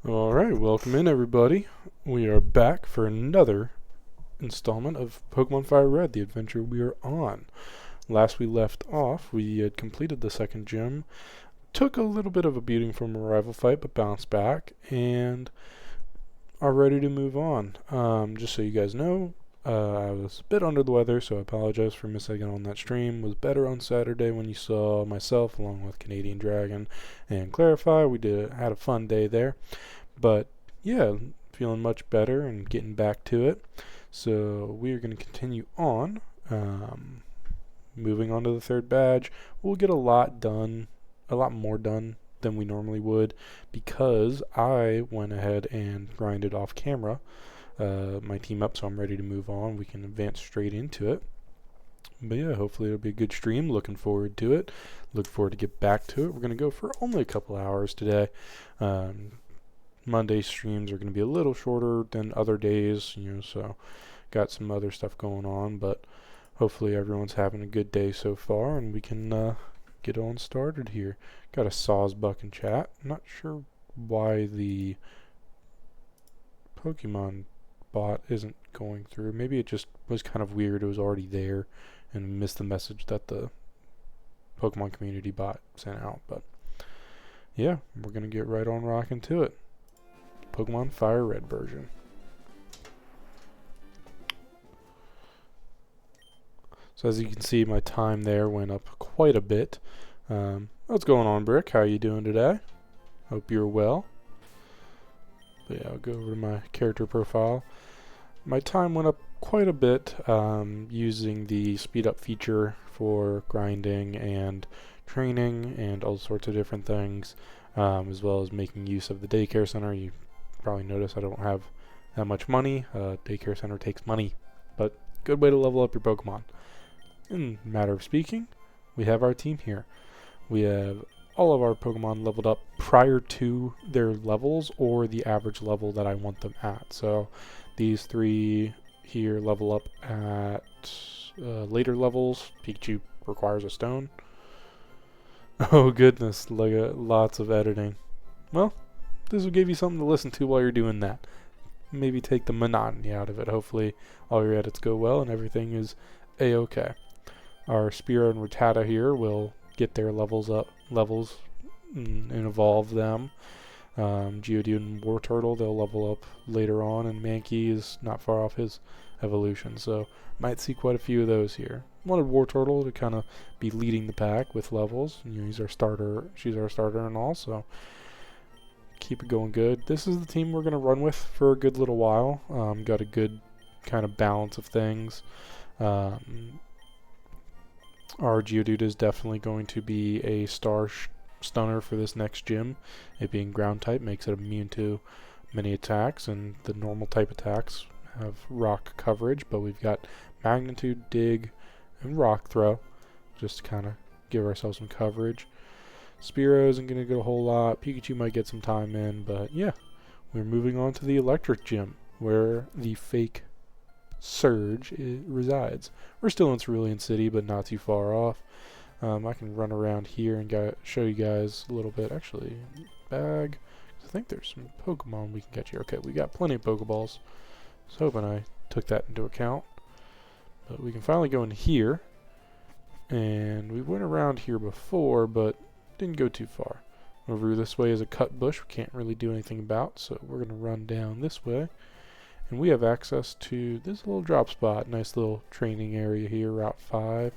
Alright, welcome in everybody. We are back for another installment of Pokemon Fire Red, the adventure we are on. Last we left off, we had completed the second gym, took a little bit of a beating from a rival fight, but bounced back, and are ready to move on. Just so you guys know, I was a bit under the weather, so I apologize for missing out on that stream. Was better on Saturday when you saw myself along with Canadian Dragon and Clarify. We had a fun day there. But yeah, feeling much better and getting back to it. So we are going to continue on. Moving on to the third badge. We'll get a lot more done than we normally would because I went ahead and grinded off camera my team up, so I'm ready to move on. We can advance straight into it. But yeah, hopefully it'll be a good stream. Looking forward to it. Look forward to get back to it. We're going to go for only a couple hours today. Monday streams are going to be a little shorter than other days, so got some other stuff going on, but hopefully everyone's having a good day so far, and we can get on started here. Got a Sawsbuck in chat. Not sure why the Pokemon bot isn't going through. Maybe it just was kind of weird. It was already there and missed the message that the Pokemon community bot sent out, but yeah, we're going to get right on rocking to it. Pokemon Fire Red version. So as you can see, my time there went up quite a bit. What's going on, Brick? How are you doing today? Hope you're well. But yeah, I'll go over to my character profile. My time went up quite a bit using the speed up feature for grinding and training and all sorts of different things, as well as making use of the daycare center. You probably notice I don't have that much money. Daycare center takes money, but good way to level up your Pokemon. In matter of speaking, we have our team here. We have all of our Pokemon leveled up prior to their levels or the average level that I want them at. So these three here level up at later levels. Pikachu requires a stone. Oh goodness, lots of editing. Well, this will give you something to listen to while you're doing that. Maybe take the monotony out of it. Hopefully all your edits go well and everything is a-okay. Our Spearow and Rattata here will get their levels and evolve them. Geodude and Wartortle, they'll level up later on, and Mankey is not far off his evolution, so might see quite a few of those here. Wanted Wartortle to kind of be leading the pack with levels. He's our starter, she's our starter and all, so keep it going good. This is the team we're going to run with for a good little while. Got a good kind of balance of things. Our Geodude is definitely going to be a stunner for this next gym. It being ground type makes it immune to many attacks, and the normal type attacks have rock coverage, but we've got Magnitude, Dig, and Rock Throw just to kind of give ourselves some coverage. Spearow isn't going to get a whole lot. Pikachu might get some time in, but yeah, we're moving on to the Electric Gym where the fake Surge resides. We're still in Cerulean City, but not too far off. I can run around here and show you guys a little bit. Actually, bag. I think there's some Pokemon we can catch here. Okay, we got plenty of Pokeballs. I was hoping I took that into account. But we can finally go in here. And we went around here before, but didn't go too far. Over this way is a cut bush we can't really do anything about, so we're going to run down this way. And we have access to this little drop spot. Nice little training area here, Route 5.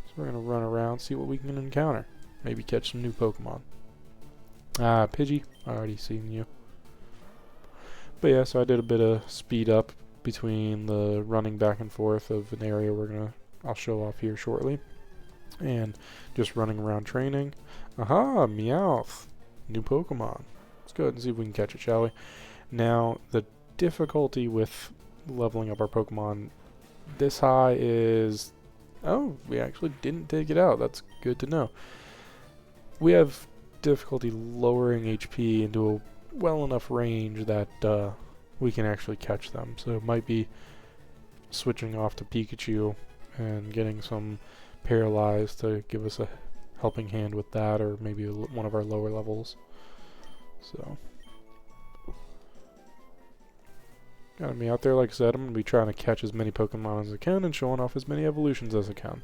So we're going to run around, see what we can encounter. Maybe catch some new Pokemon. Pidgey, I already seen you. But yeah, so I did a bit of speed up between the running back and forth of an area I'll show off here shortly. And just running around training. Aha, Meowth. New Pokemon. Let's go ahead and see if we can catch it, shall we? Now, the difficulty with leveling up our Pokemon this high is... Oh, we actually didn't take it out. That's good to know. We have difficulty lowering HP into a well enough range that we can actually catch them. So it might be switching off to Pikachu and getting some Paralyzed to give us a helping hand with that, or maybe one of our lower levels. So Gotta be out there, like I said. I'm gonna be trying to catch as many Pokemon as I can and showing off as many evolutions as I can.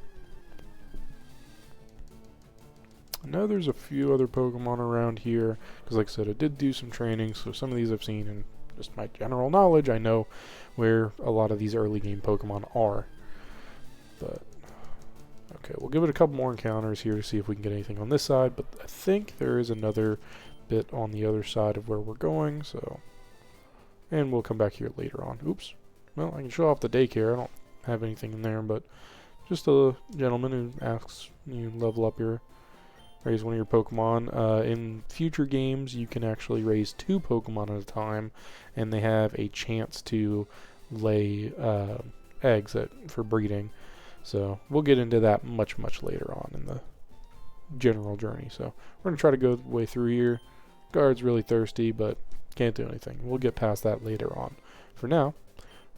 I know there's a few other Pokemon around here, because like I said, I did do some training, so some of these I've seen, and just my general knowledge, I know where a lot of these early game Pokemon are. But, okay, we'll give it a couple more encounters here to see if we can get anything on this side, but I think there is another bit on the other side of where we're going, so... And we'll come back here later on. Oops. Well, I can show off the daycare. I don't have anything in there, but just a gentleman who asks you level up your... raise one of your Pokemon. In future games, you can actually raise 2 Pokemon at a time, and they have a chance to lay eggs for breeding. So we'll get into that much later on in the general journey. So we're going to try to go the way through here. Guard's really thirsty, but can't do anything. We'll get past that later on. For now,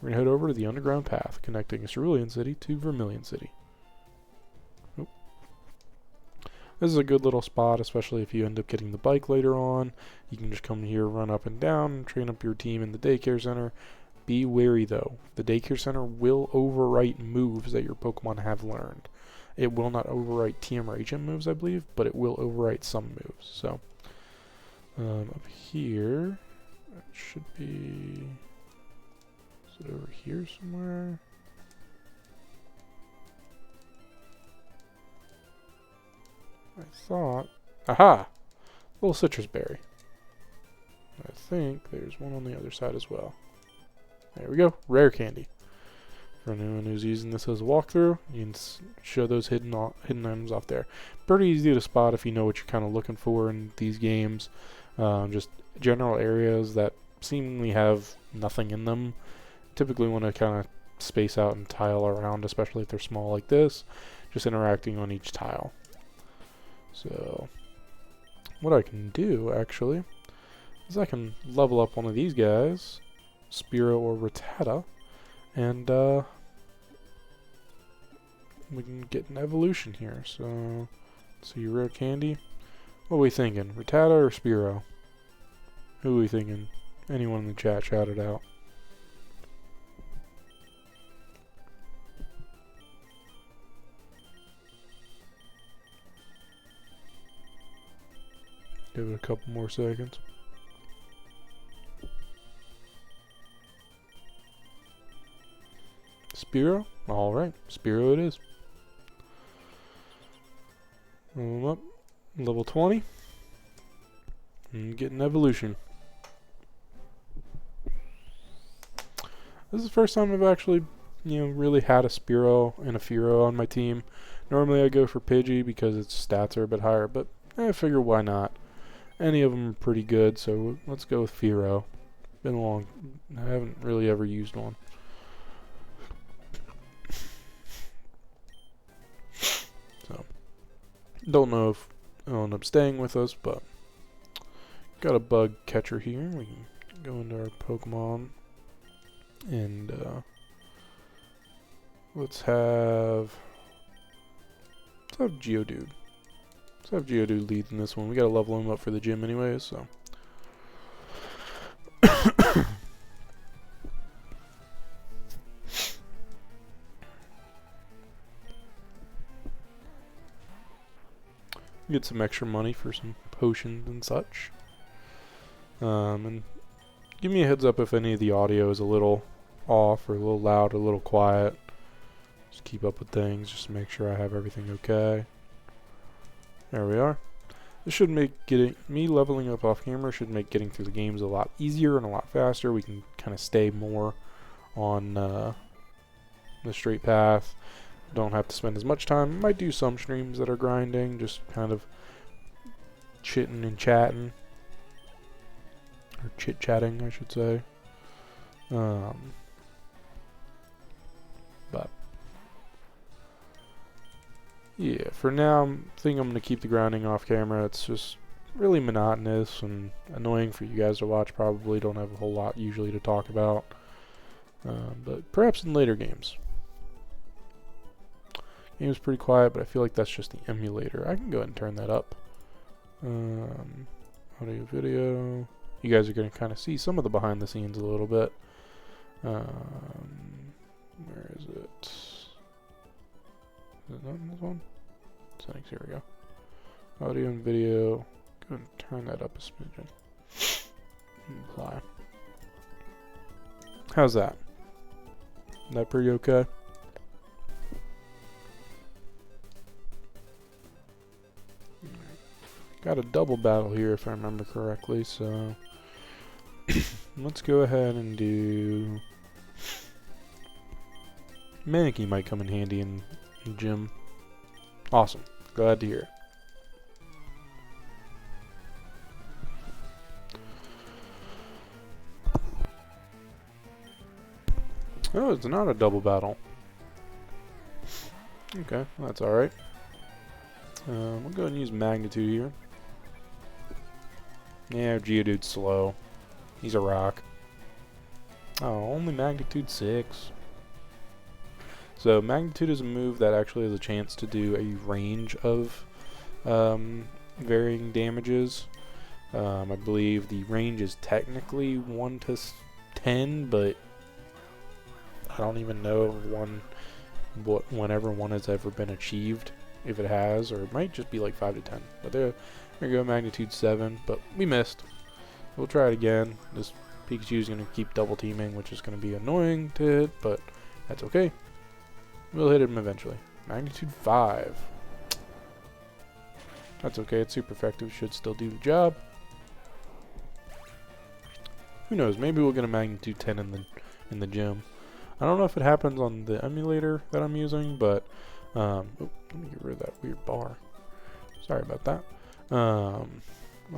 we're going to head over to the underground path connecting Cerulean City to Vermilion City. This is a good little spot, especially if you end up getting the bike later on. You can just come here, run up and down, and train up your team in the daycare center. Be wary though. The daycare center will overwrite moves that your Pokemon have learned. It will not overwrite TM or HM moves, I believe, but it will overwrite some moves. So, up here, it should be... Is it over here somewhere? I thought... Aha! Little citrus berry. I think there's one on the other side as well. There we go. Rare candy. For anyone who's using this as a walkthrough, you can show those hidden items off there. Pretty easy to spot if you know what you're kind of looking for in these games. Just general areas that seemingly have nothing in them. Typically want to kind of space out and tile around, especially if they're small like this. Just interacting on each tile. So, what I can do, actually, is I can level up one of these guys, Spearow or Rattata, and we can get an evolution here. So, let's see, rare candy. What are we thinking, Rattata or Spearow? Who are we thinking? Anyone in the chat, shout it out. Give it a couple more seconds. Spearow? Alright, Spearow it is. Up, level 20. And get an evolution. This is the first time I've actually, really had a Spearow and a Fearow on my team. Normally I go for Pidgey because its stats are a bit higher, but I figure why not. Any of them are pretty good, so let's go with Fearow. Been long. I haven't really ever used one. So, don't know if it'll end up staying with us, but got a bug catcher here. We can go into our Pokemon and let's have Geodude. Let's have Geodude lead in this one. We gotta level him up for the gym anyways, so. Get some extra money for some potions and such. And give me a heads up if any of the audio is a little off or a little loud or a little quiet. Just keep up with things, just to make sure I have everything okay. There we are. This should make me leveling up off camera should make getting through the games a lot easier and a lot faster. We can kind of stay more on the straight path. Don't have to spend as much time. Might do some streams that are grinding, just kind of chitting and chatting. Or chit-chatting, I should say. But yeah, for now, I think I'm going to keep the grinding off camera. It's just really monotonous and annoying for you guys to watch. Probably don't have a whole lot usually to talk about. But perhaps in later games. Game's pretty quiet, but I feel like that's just the emulator. I can go ahead and turn that up. Audio, video. You guys are going to kind of see some of the behind the scenes a little bit. Where is it? Is it not in this one? Settings, here we go. Audio and video. Go and turn that up a smidgen. Apply. How's that? Is that pretty okay? Got a double battle here if I remember correctly, so let's go ahead and do... Maneki might come in handy in the gym. Awesome. Glad to hear it. Oh, it's not a double battle. Okay, well, that's alright. We'll go ahead and use magnitude here. Yeah, Geodude's slow. He's a rock. Oh, only magnitude 6. So magnitude is a move that actually has a chance to do a range of varying damages. I believe the range is technically 1 to 10, but I don't even know whenever one has ever been achieved, if it has, or it might just be like 5 to 10. But there we go, magnitude 7, but we missed. We'll try it again. This Pikachu is going to keep double teaming, which is going to be annoying to hit, but that's okay. We'll hit him eventually. Magnitude 5. That's okay, it's super effective, should still do the job. Who knows, maybe we'll get a magnitude 10 in the gym. I don't know if it happens on the emulator that I'm using, but oh, let me get rid of that weird bar. Sorry about that. I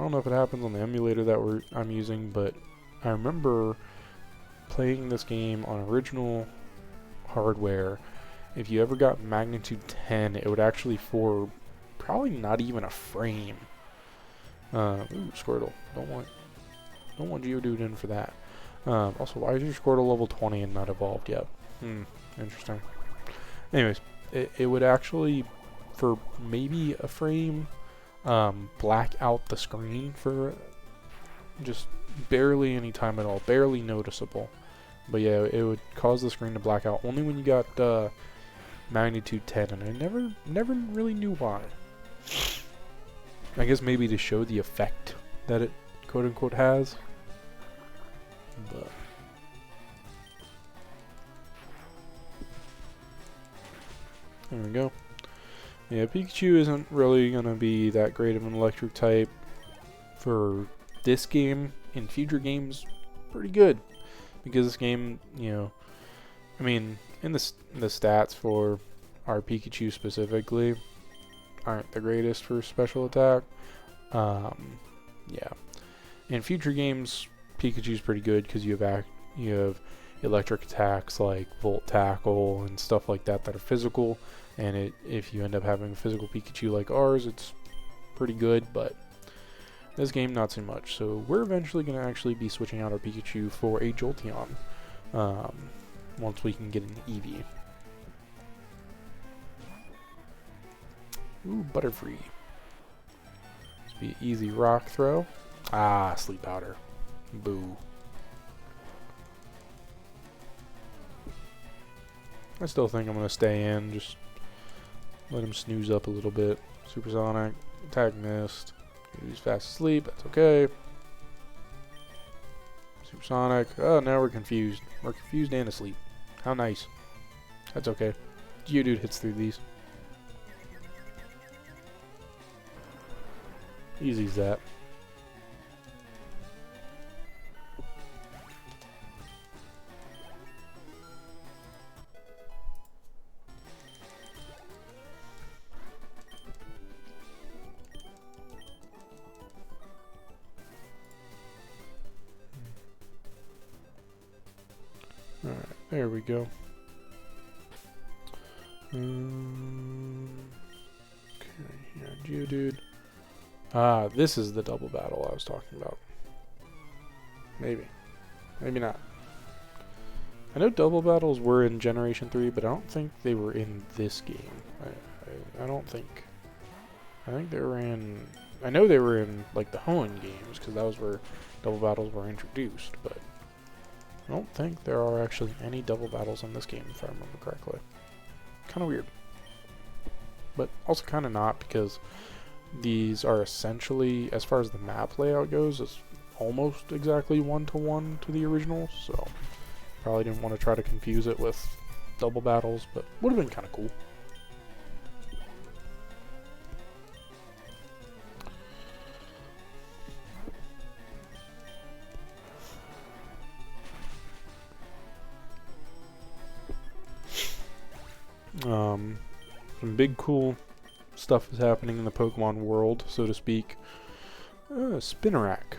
don't know if it happens on the emulator that I'm using, but I remember playing this game on original hardware. If you ever got magnitude 10, it would actually for probably not even a frame. Ooh, Squirtle. Don't want Geodude in for that. Also, why is your Squirtle level 20 and not evolved yet? Interesting. Anyways, it would actually, for maybe a frame, black out the screen for just barely any time at all, barely noticeable. But yeah, it would cause the screen to black out only when you got magnitude 10, and I never really knew why. I guess maybe to show the effect that it quote unquote has. But there we go. Yeah, Pikachu isn't really gonna be that great of an electric type for this game. In future games, pretty good, because this game, you know, I mean, in the stats for our Pikachu specifically aren't the greatest for special attack. Yeah, in future games, Pikachu's pretty good because you have electric attacks like Volt Tackle and stuff like that that are physical, and if you end up having a physical Pikachu like ours, it's pretty good, but this game not so much. So we're eventually going to actually be switching out our Pikachu for a Jolteon once we can get an Eevee. Ooh, Butterfree. This be an easy rock throw. Ah, Sleep Powder. Boo. I still think I'm going to stay in, just let him snooze up a little bit. Supersonic, attack missed. He's fast asleep, that's okay. Supersonic, oh, now we're confused. We're confused and asleep. How nice. That's okay. Geodude hits through these. Easy as that. Alright, there we go. Okay, yeah, Geodude. Ah, this is the double battle I was talking about. Maybe. Maybe not. I know double battles were in Generation 3, but I don't think they were in this game. I don't think. I think they were in... I know they were in, like, the Hoenn games, because that was where double battles were introduced, but... I don't think there are actually any double battles in this game, if I remember correctly. Kind of weird. But also kind of not, because these are essentially, as far as the map layout goes, it's almost exactly one-to-one to the original, so probably didn't want to try to confuse it with double battles, but would have been kind of cool. Some big cool stuff is happening in the Pokemon world, so to speak. Spinnerack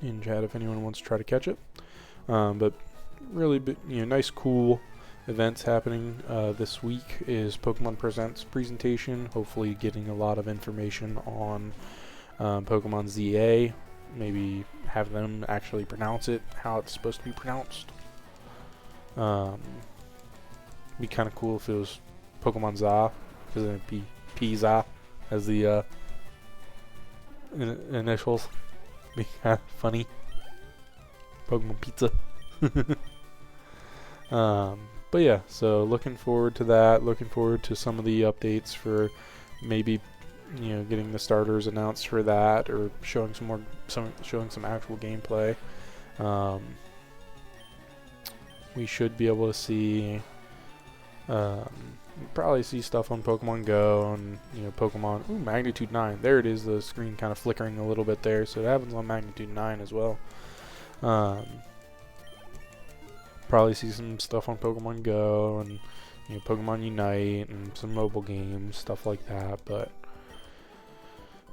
in chat if anyone wants to try to catch it. But really, nice, cool events happening this week is Pokemon Presents presentation. Hopefully, getting a lot of information on Pokemon ZA. Maybe have them actually pronounce it how it's supposed to be pronounced. Be kind of cool if it was Pokemon ZA, because then it'd be P-ZA as the initials. Be kind of funny. Pokemon Pizza. But yeah, so looking forward to that. Looking forward to some of the updates for maybe, getting the starters announced for that, or showing showing some actual gameplay. We should be able to see. Probably see stuff on Pokemon Go and Pokemon. Ooh, Magnitude 9. There it is. The screen kind of flickering a little bit there, so it happens on Magnitude 9 as well. Probably see some stuff on Pokemon Go and Pokemon Unite and some mobile games, stuff like that. But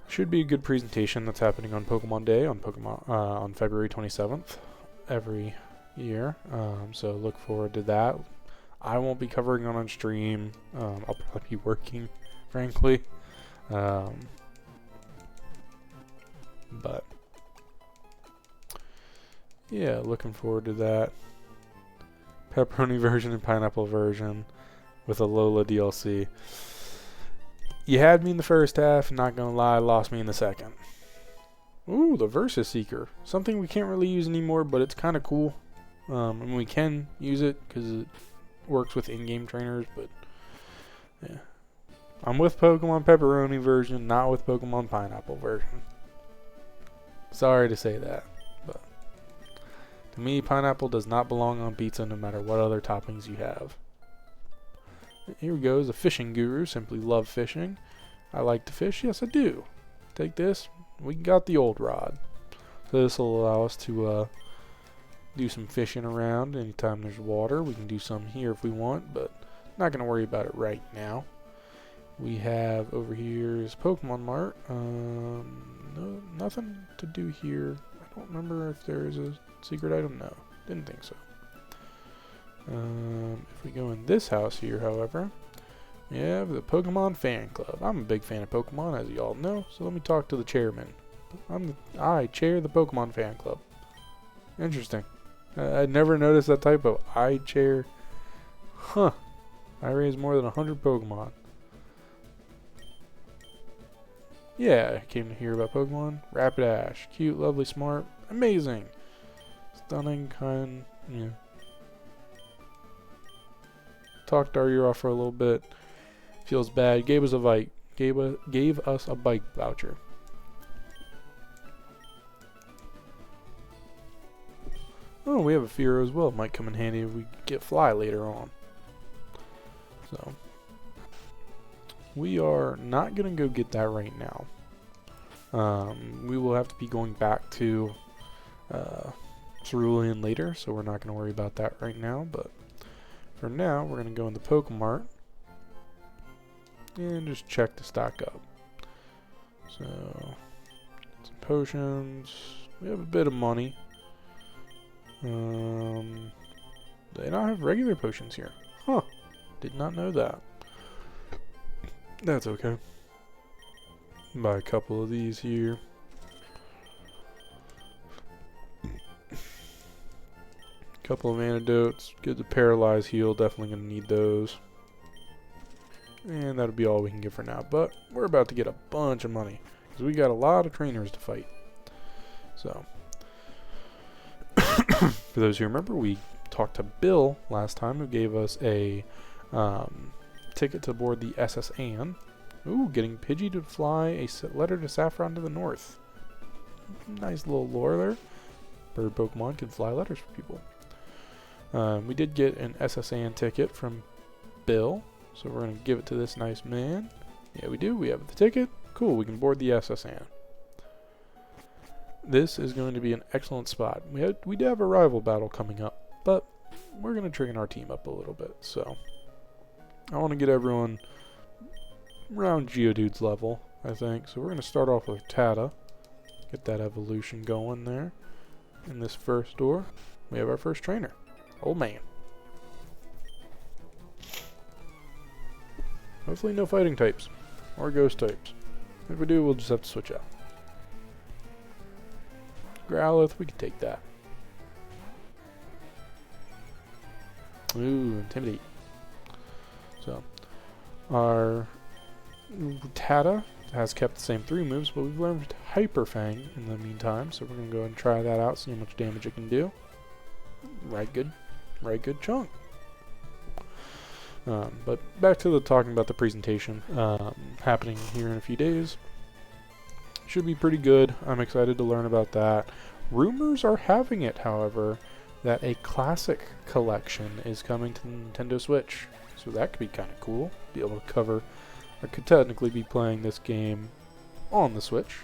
should be a good presentation that's happening on Pokemon Day on February 27th every year. So look forward to that. I won't be covering it on stream. I'll probably be working, frankly. But yeah, looking forward to that. Pepperoni version and pineapple version with a Lola DLC. You had me in the first half, not gonna lie, lost me in the second. Ooh, the Versus Seeker. Something we can't really use anymore, but it's kind of cool. And we can use it because it works with in-game trainers, but yeah. I'm with Pokemon Pepperoni version, not with Pokemon Pineapple version. Sorry to say that, but to me, pineapple does not belong on pizza no matter what other toppings you have. Here we go, is a fishing guru. Simply love fishing. I like to fish. Yes, I do. Take this. We got the old rod. So this will allow us to do some fishing around anytime there's water. We can do some here if we want, but not going to worry about it right now. We have over here is Pokemon Mart. No, nothing to do here. I don't remember if there is a secret item. No, didn't think so. If we go in this house here, however, we have the Pokemon Fan Club. I'm a big fan of Pokemon, as you all know, so let me talk to the chairman. I chair the Pokemon Fan Club. Interesting. I never noticed that typo. I chair. Huh. I raised more than 100 Pokemon. Yeah, I came to hear about Pokemon. Rapidash. Cute, lovely, smart, amazing. Stunning, kind, Talked our ear off for a little bit. Feels bad. Gave us a bike voucher. Oh, we have a Fearow as well. Might come in handy if we get Fly later on. So we are not gonna go get that right now. We will have to be going back to Cerulean later, so we're not gonna worry about that right now. But for now, we're gonna go in the Pokemart and just check to stock up. So some potions. We have a bit of money. They not have regular potions here. Huh. Did not know that. That's okay. Buy a couple of these here. Couple of antidotes. Get the paralyze heal. Definitely going to need those. And that'll be all we can get for now. But we're about to get a bunch of money, because we got a lot of trainers to fight. So For those who remember, we talked to Bill last time, who gave us a ticket to board the SS Anne. Ooh, getting Pidgey to fly a letter to Saffron to the north. Nice little lore there. Bird Pokemon can fly letters for people. We did get an SS Anne ticket from Bill, so we're going to give it to this nice man. Yeah, we do. We have the ticket. Cool, we can board the SS Anne. This is going to be an excellent spot. We do have a rival battle coming up, but we're going to train our team up a little bit, so I want to get everyone around Geodude's level, I think. So we're going to start off with Tata. Get that evolution going there. In this first door, we have our first trainer. Old man. Hopefully no fighting types. Or ghost types. If we do, we'll just have to switch out. Growlithe, we can take that. Ooh, Intimidate. So, our Tata has kept the same 3 moves, but we've learned Hyper Fang in the meantime, so we're going to go ahead and try that out, see how much damage it can do. Right good chunk. But back to talking about the presentation happening here in a few days. Should be pretty good. I'm excited to learn about that. Rumors are having it, however, that a classic collection is coming to the Nintendo Switch. So that could be kind of cool. Be able to cover, I could technically be playing this game on the Switch,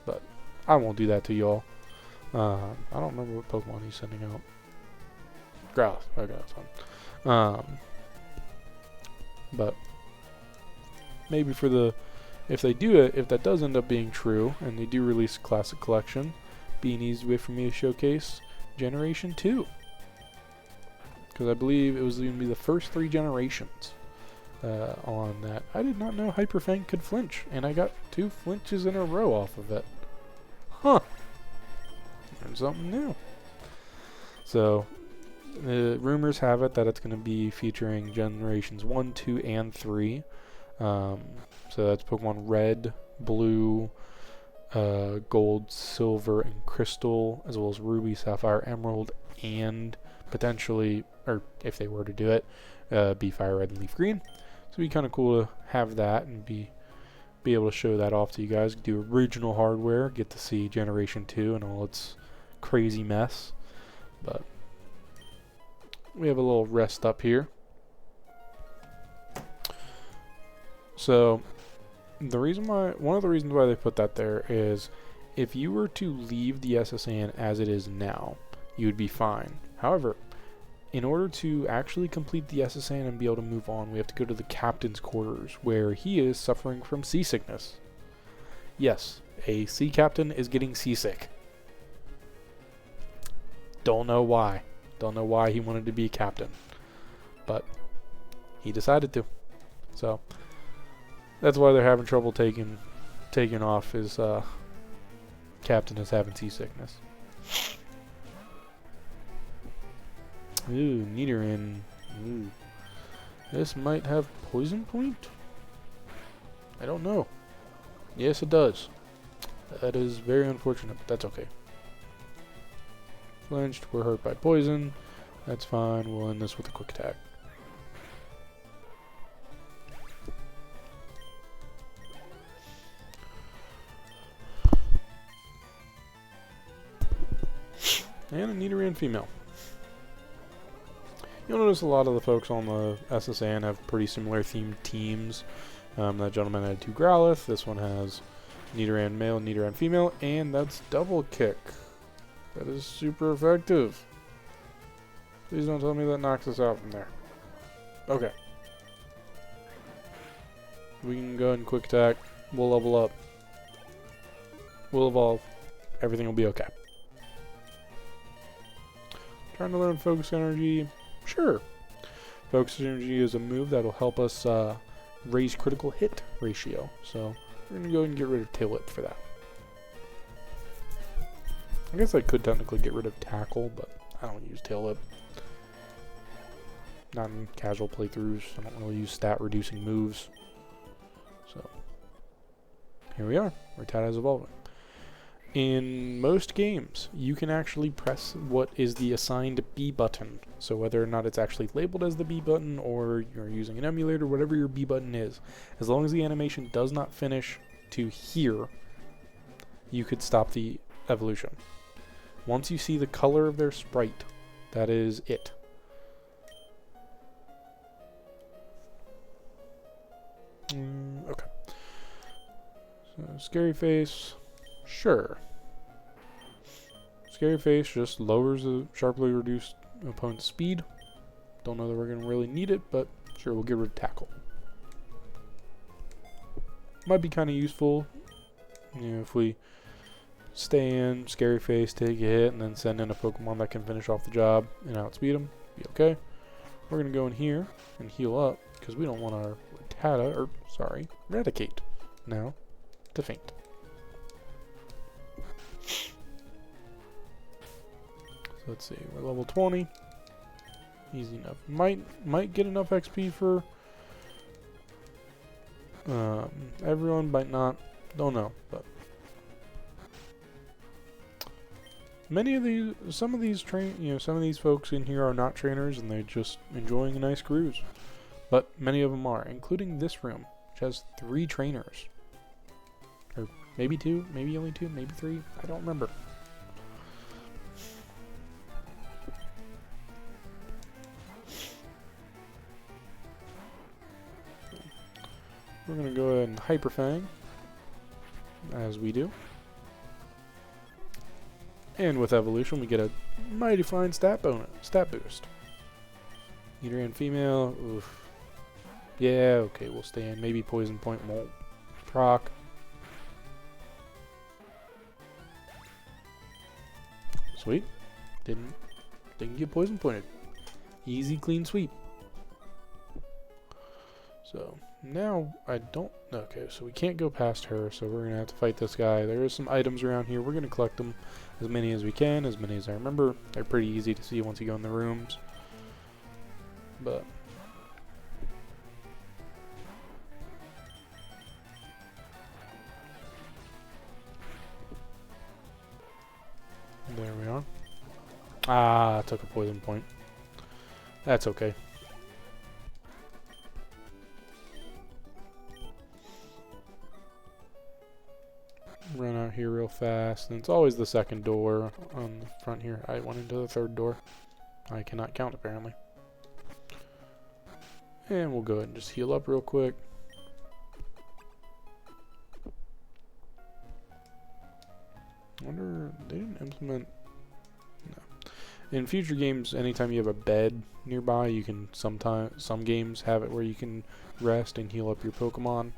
but I won't do that to y'all. I don't remember what Pokemon he's sending out. Growlithe. Okay, that's fine. But maybe for the, if they do it, if that does end up being true, and they do release a classic collection, be an easy way for me to showcase Generation 2. Because I believe it was going to be the first 3 generations on that. I did not know Hyper Fang could flinch, and I got 2 flinches in a row off of it. Huh. Learned something new. So, the rumors have it that it's going to be featuring Generations 1, 2, and 3. So that's Pokemon Red, Blue, Gold, Silver, and Crystal, as well as Ruby, Sapphire, Emerald, and potentially, or if they were to do it, be Fire Red and Leaf Green. So it'd be kind of cool to have that and be able to show that off to you guys. Do original hardware, get to see Generation 2 and all its crazy mess. But we have a little rest up here. So one of the reasons why they put that there is if you were to leave the SS Anne as it is now, you would be fine. However, in order to actually complete the SS Anne and be able to move on, we have to go to the captain's quarters, where he is suffering from seasickness. Yes, a sea captain is getting seasick. Don't know why. Don't know why he wanted to be a captain. But he decided to. So that's why they're having trouble taking off his captain is having seasickness. Ooh, Nidoran. Ooh. This might have poison point? I don't know. Yes, it does. That is very unfortunate, but that's okay. Flinched, we're hurt by poison. That's fine, we'll end this with a quick attack. And a Nidoran female. You'll notice a lot of the folks on the SS Anne have pretty similar themed teams. That gentleman had 2 Growlithe. This one has Nidoran male, Nidoran female, and that's double kick. That is super effective. Please don't tell me that knocks us out from there. Okay. We can go ahead and quick attack. We'll level up. We'll evolve. Everything will be okay. Trying to learn Focus Energy. Sure. Focus Energy is a move that'll help us raise critical hit ratio. So we're going to go ahead and get rid of Tail Whip for that. I guess I could technically get rid of Tackle, but I don't use Tail Whip. Not in casual playthroughs. I don't really use stat reducing moves. So here we are. Rattata is evolving. In most games, you can actually press what is the assigned B button. So whether or not it's actually labeled as the B button or you're using an emulator, whatever your B button is, as long as the animation does not finish to here, you could stop the evolution. Once you see the color of their sprite, that is it. Okay. So scary face. Sure. Scary face just lowers the sharply reduced opponent's speed. Don't know that we're going to really need it, but sure, we'll get rid of tackle. Might be kind of useful, you know, if we stay in, scary face, take a hit, and then send in a Pokemon that can finish off the job and outspeed them. Be okay. We're going to go in here and heal up, because we don't want our Eradicate now to faint. Let's see, we're level 20. Easy enough. Might get enough XP for everyone, might not. Don't know, but some of these folks in here are not trainers and they're just enjoying a nice cruise. But many of them are, including this room, which has 3 trainers. Or maybe 2, maybe only 2, maybe 3, I don't remember. We're going to go ahead and Hyper Fang, as we do. And with evolution, we get a mighty fine stat boost. Either and female, oof. Yeah, okay, we'll stay in. Maybe Poison Point won't proc. Sweet. Didn't get Poison Pointed. Easy, clean sweep. So now okay, so we can't go past her, so we're gonna have to fight this guy. There is some items around here. We're gonna collect them, as many as we can, as many as I remember. They're pretty easy to see once you go in the rooms. But there we are. Ah, took a poison point. That's okay. Run out here real fast, and it's always the second door on the front here. I went into the third door. I cannot count, apparently. And we'll go ahead and just heal up real quick. I wonder, they didn't implement... No. In future games, anytime you have a bed nearby, you can some games have it where you can rest and heal up your Pokemon.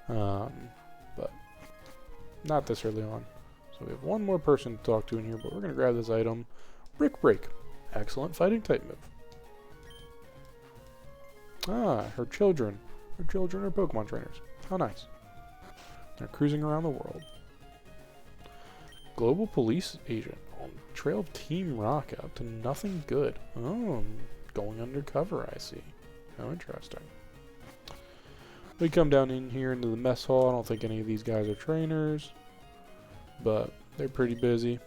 But not this early on. So we have one more person to talk to in here, but we're going to grab this item. Brick Break. Excellent fighting type move. Ah, her children. Her children are Pokemon trainers. How nice. They're cruising around the world. Global police agent on trail of Team Rocket up to nothing good. Oh, going undercover, I see. How interesting. We come down in here into the mess hall. I don't think any of these guys are trainers, but they're pretty busy.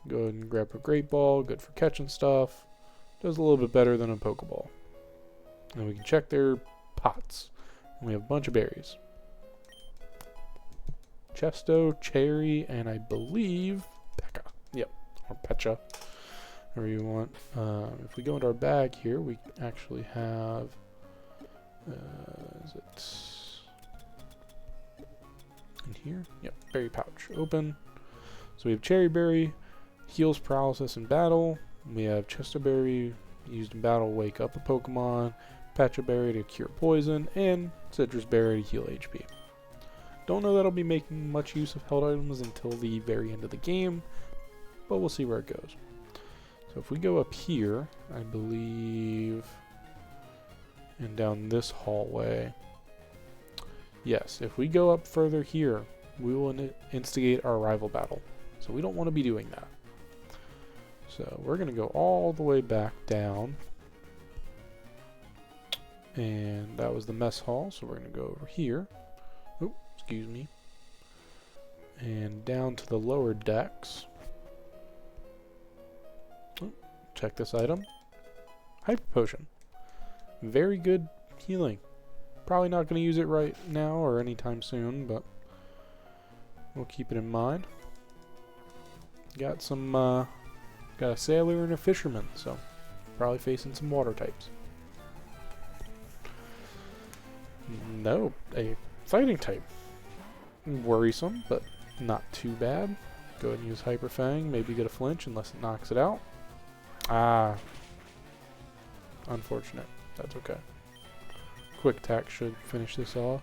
Go ahead and grab a Great Ball, good for catching stuff. Does a little bit better than a Pokeball. And we can check their pots. And we have a bunch of berries. Chesto, Cherry, and I believe Pekka. Yep, or Pecha, whatever you want. If we go into our bag here, we actually have... is it in here? Yep, berry pouch. Open. So we have Cherry Berry, heals paralysis in battle. We have Chesto Berry, used in battle, wake up a Pokemon. Pecha Berry to cure poison, and Citrus Berry to heal HP. Don't know that I'll be making much use of held items until the very end of the game, but we'll see where it goes. So if we go up here, I believe, and down this hallway, yes, if we go up further here, we will instigate our rival battle. So we don't want to be doing that. So we're going to go all the way back down. And that was the mess hall, so we're going to go over here. Oh, excuse me. And down to the lower decks. Oh, check this item. Hyper Potion. Very good healing. Probably not going to use it right now or anytime soon, but we'll keep it in mind. Got some, got a sailor and a fisherman, so probably facing some water types. No, a fighting type. Worrisome, but not too bad. Go ahead and use Hyper Fang. Maybe get a flinch unless it knocks it out. Ah. Unfortunate. That's okay. Quick attack should finish this off.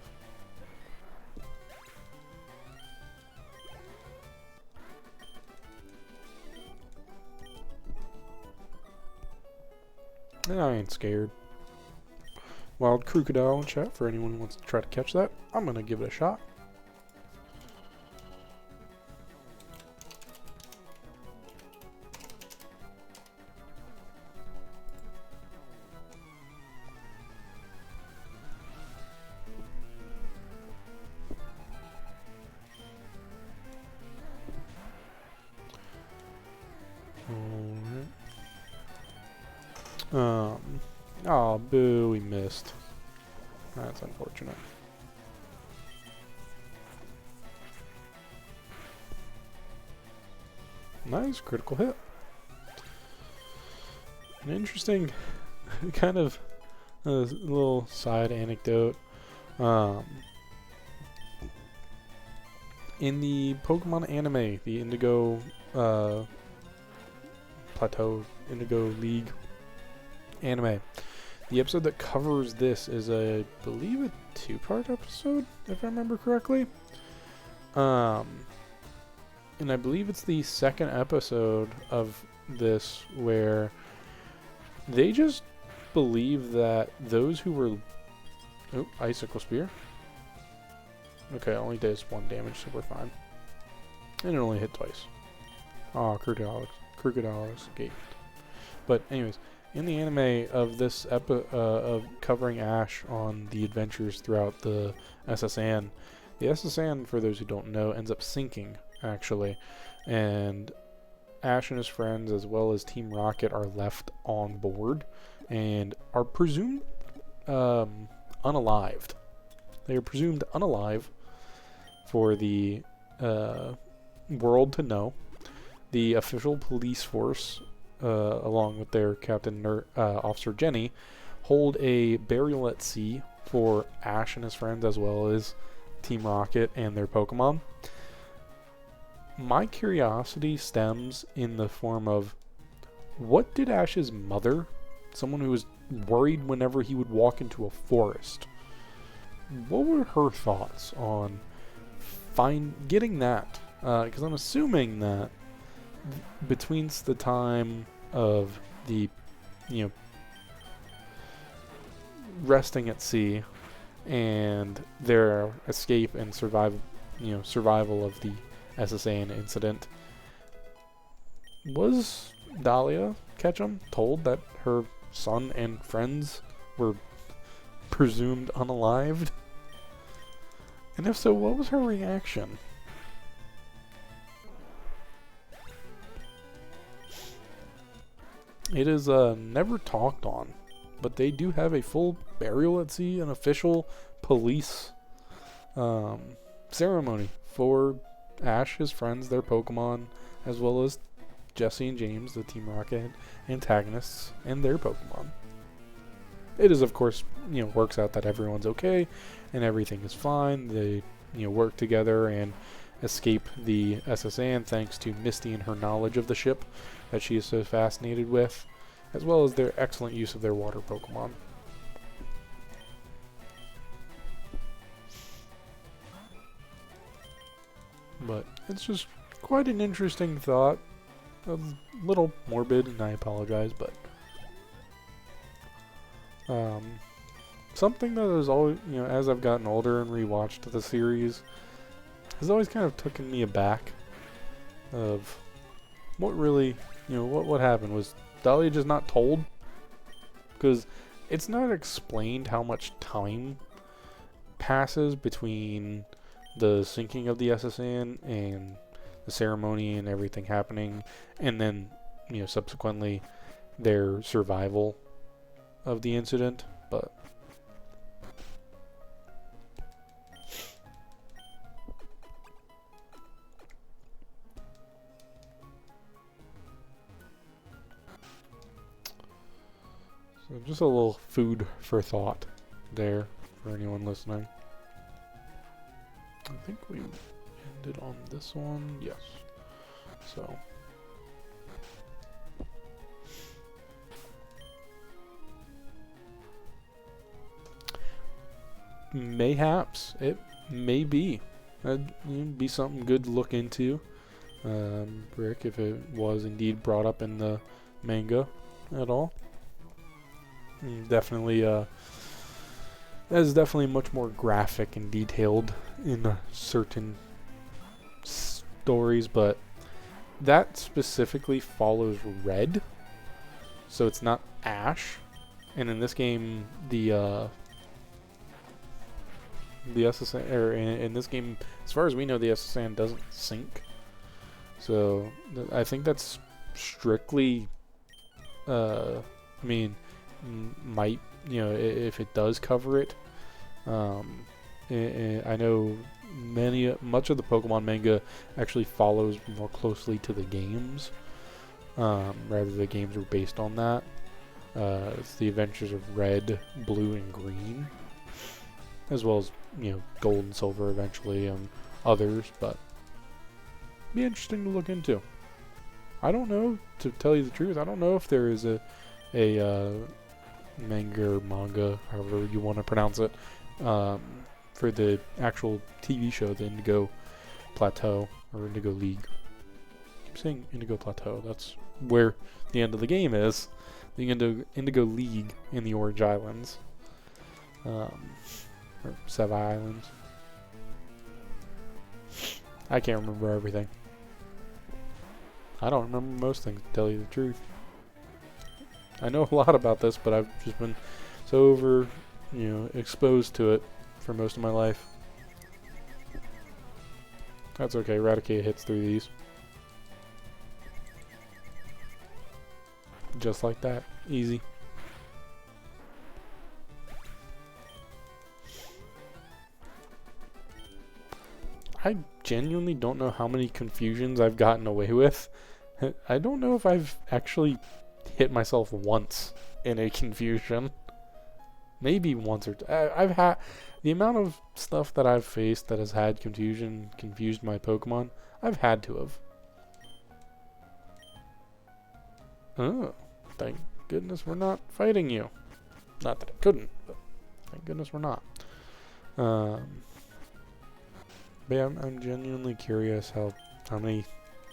And I ain't scared. Wild Crocodile in chat for anyone who wants to try to catch that. I'm gonna give it a shot. Oh, boo, we missed. That's unfortunate. Nice, critical hit. An interesting kind of little side anecdote. In the Pokemon anime, the Indigo Plateau, Indigo League anime, the episode that covers this is I believe a 2-part episode, if I remember correctly. And I believe it's the second episode of this where they just believe that those who were... Oh, Icicle Spear. Okay, it only does 1 damage, so we're fine. And it only hit twice. Oh, Crocodile escaped. But anyways, in the anime of this of covering Ash on the adventures throughout the SSN, the SSN, for those who don't know, ends up sinking, actually. And Ash and his friends, as well as Team Rocket, are left on board and are presumed unalived. They are presumed unalive for the world to know. The official police force, along with their captain, Officer Jenny, hold a burial at sea for Ash and his friends, as well as Team Rocket and their Pokemon. My curiosity stems in the form of, what did Ash's mother, someone who was worried whenever he would walk into a forest, what were her thoughts on getting that? Because I'm assuming that between the time of the, resting at sea and their escape and survival of the SSN incident, was Dahlia Ketchum told that her son and friends were presumed unalived? And if so, what was her reaction? It is never talked on, but they do have a full burial at sea, an official police ceremony for Ash, his friends, their Pokemon, as well as Jesse and James, the Team Rocket antagonists, and their Pokemon. It is, of course, works out that everyone's okay and everything is fine. They, work together and escape the SSN thanks to Misty and her knowledge of the ship that she is so fascinated with, as well as their excellent use of their water Pokemon. But it's just quite an interesting thought. A little morbid, and I apologize, but something that has always, as I've gotten older and rewatched the series, has always kind of taken me aback of what really, what happened. Was Dahlia just not told? Because it's not explained how much time passes between the sinking of the SSN and the ceremony and everything happening, and then, you know, subsequently their survival of the incident. But so just a little food for thought there for anyone listening. I think we ended on this one. Yes. So mayhaps it may be. That'd be something good to look into, Rick, if it was indeed brought up in the manga at all. Definitely, that is definitely much more graphic and detailed in certain stories, but that specifically follows Red, so it's not Ash. And in this game, the SSN, or in this game, as far as we know, the SSN doesn't sink. So I think that's strictly, I mean, might, you know, if it does cover it. I know much of the Pokemon manga actually follows more closely to the games, rather the games were based on that. It's the adventures of Red, Blue, and Green, as well as, you know, Gold and Silver eventually, and others, but be interesting to look into. I don't know, to tell you the truth, I don't know if there is a manga, however you want to pronounce it, for the actual TV show, the Indigo Plateau, or Indigo League. I keep saying Indigo Plateau, that's where the end of the game is. The Indigo League in the Orange Islands. Or Sevi Islands. I can't remember everything. I don't remember most things, to tell you the truth. I know a lot about this, but I've just been so exposed to it for most of my life. That's okay, Raticate hits through these. Just like that. Easy. I genuinely don't know how many confusions I've gotten away with. I don't know if I've actually hit myself once in a confusion. Maybe once or two. I've had the amount of stuff that I've faced that has had confused my Pokemon. I've had to have. Oh, thank goodness we're not fighting you. Not that I couldn't, but thank goodness we're not. But yeah, I'm genuinely curious how many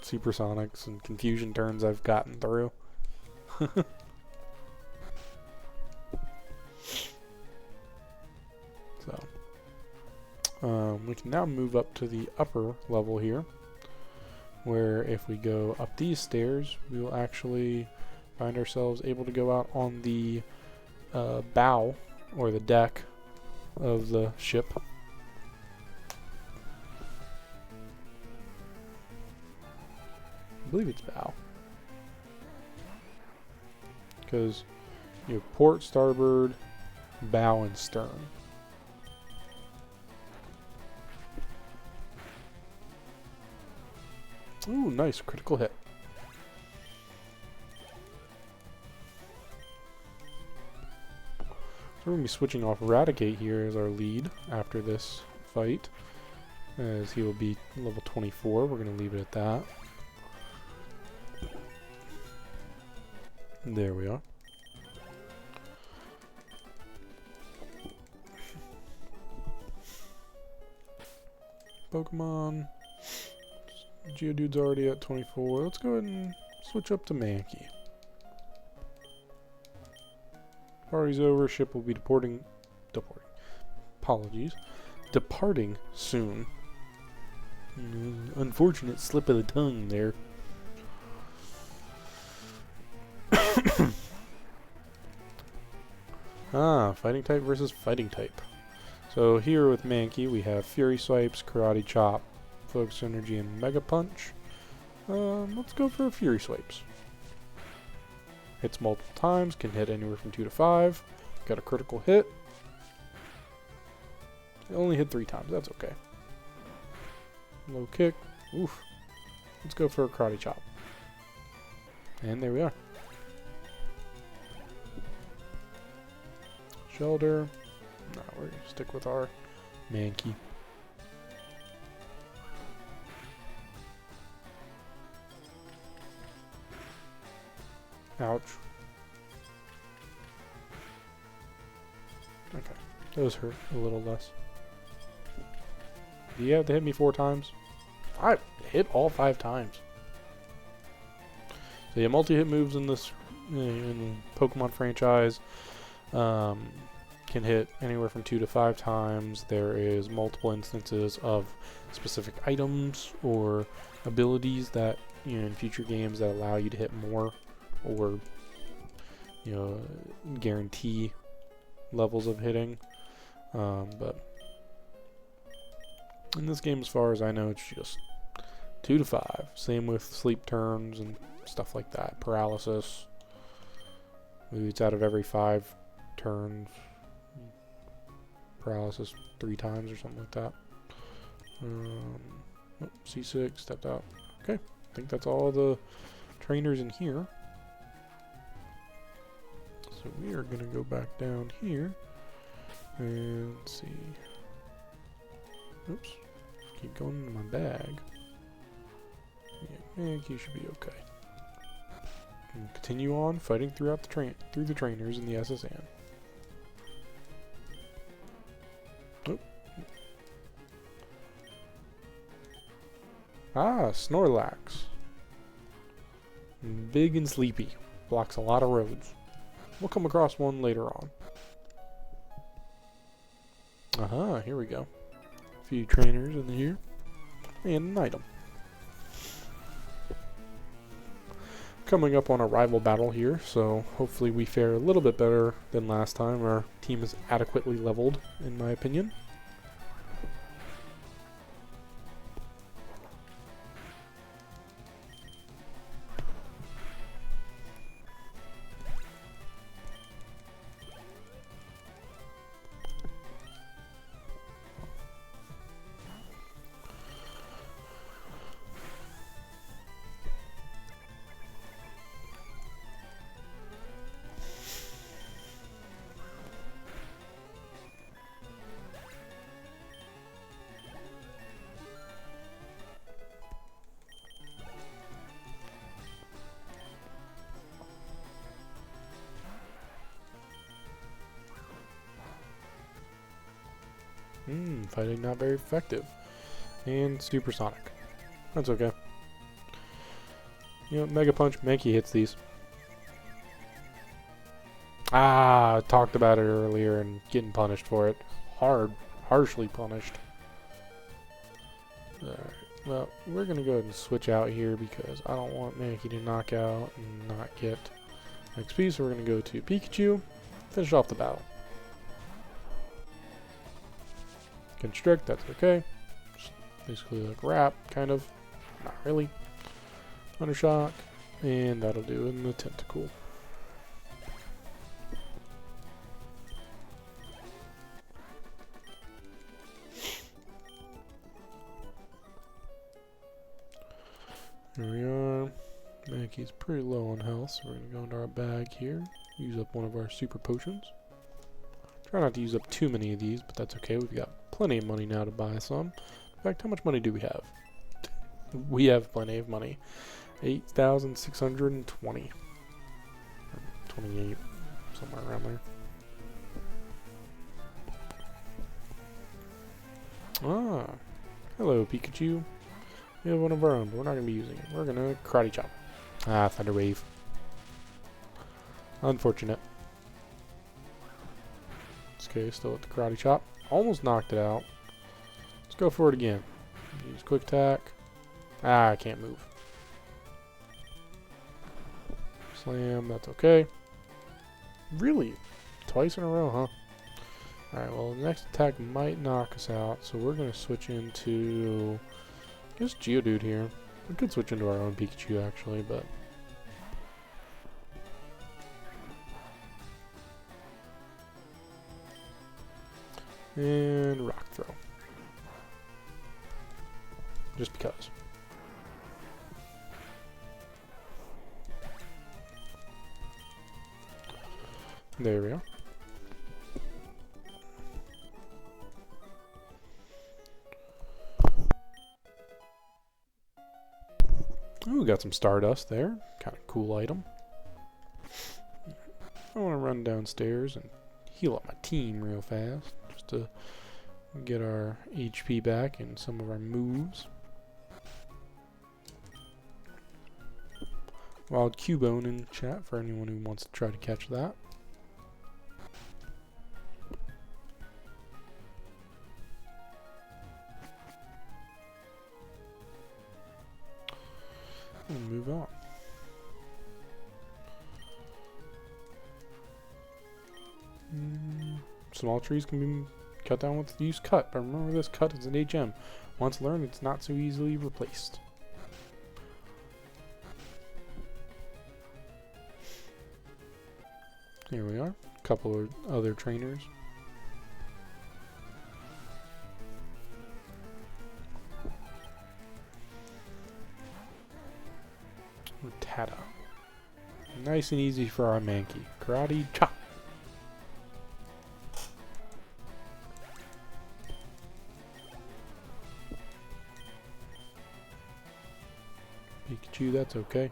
supersonics and confusion turns I've gotten through. So, we can now move up to the upper level here, where if we go up these stairs, we will actually find ourselves able to go out on the bow, or the deck of the ship. I believe it's bow. Because you have port, starboard, bow, and stern. Ooh, nice. Critical hit. So we're going to be switching off Raticate here as our lead after this fight, as he will be level 24. We're going to leave it at that. There we are. Pokemon. Geodude's already at 24. Let's go ahead and switch up to Mankey. Party's over. Ship will be departing soon. Unfortunate slip of the tongue there. Fighting type versus fighting type. So here with Mankey, we have Fury Swipes, Karate Chop, Focus Energy, and Mega Punch. Let's go for Fury Swipes. Hits multiple times, can hit anywhere from 2 to 5. Got a critical hit. It only hit 3 times, that's okay. Low kick. Oof. Let's go for a Karate Chop. And there we are. Shoulder. No, we're going to stick with our Mankey. Ouch. Okay. Those hurt a little less. Do you have to hit me 4 times? I hit all 5 times. So yeah, multi-hit moves in this in the Pokemon franchise can hit anywhere from 2 to 5 times. There is multiple instances of specific items or abilities that, you know, in future games that allow you to hit more or, you know, guarantee levels of hitting. But in this game, as far as I know, it's just 2 to 5. Same with sleep turns and stuff like that. Paralysis. Maybe it's out of every 5 turns. Paralysis 3 times or something like that. C6, stepped out. Okay, I think that's all the trainers in here. So we are going to go back down here and see. Oops, keep going into my bag. Yeah, you should be okay. And continue on fighting throughout the trainers in the SSN. Oh. Ah, Snorlax. Big and sleepy. Blocks a lot of roads. We'll come across one later on. Aha, here we go. A few trainers in here. And an item. Coming up on a rival battle here, so hopefully we fare a little bit better than last time. Our team is adequately leveled, in my opinion. Fighting not very effective. And supersonic. That's okay. You know, Mega Punch, Mankey hits these. Ah, I talked about it earlier and getting punished for it. Harshly punished. Alright, well, we're gonna go ahead and switch out here because I don't want Mankey to knock out and not get XP, so we're gonna go to Pikachu, finish off the battle. Constrict, that's okay. Just basically like wrap, kind of. Not really. Undershock, and that'll do in the tentacle. Here we are. Mankey's pretty low on health, so we're going to go into our bag here. Use up one of our super potions. Try not to use up too many of these, but that's okay. We've got plenty of money now to buy some. In fact, how much money do we have? We have plenty of money. 8,620. 28, somewhere around there. Ah, hello Pikachu. We have one of our own, but we're not going to be using it. We're going to Karate Chop. Ah, Thunder Wave. Unfortunate. Okay, still with the Karate Chop. Almost knocked it out. Let's go for it again. Use Quick Attack. Ah, I can't move. Slam, that's okay. Really? Twice in a row, huh? Alright, well, the next attack might knock us out, so we're going to switch into, I guess, Geodude here. We could switch into our own Pikachu, actually, but... And Rock Throw. Just because. There we are. Ooh, got some Stardust there. Kind of cool item. I want to run downstairs and heal up my team real fast, just to get our HP back and some of our moves. Wild Cubone in chat for anyone who wants to try to catch that. And move on. Small trees can be cut down with the use cut, but remember this cut is an HM. Once learned, it's not so easily replaced. Here we are, a couple of other trainers. Rattata. Nice and easy for our Mankey. Karate chop. Pikachu, that's okay.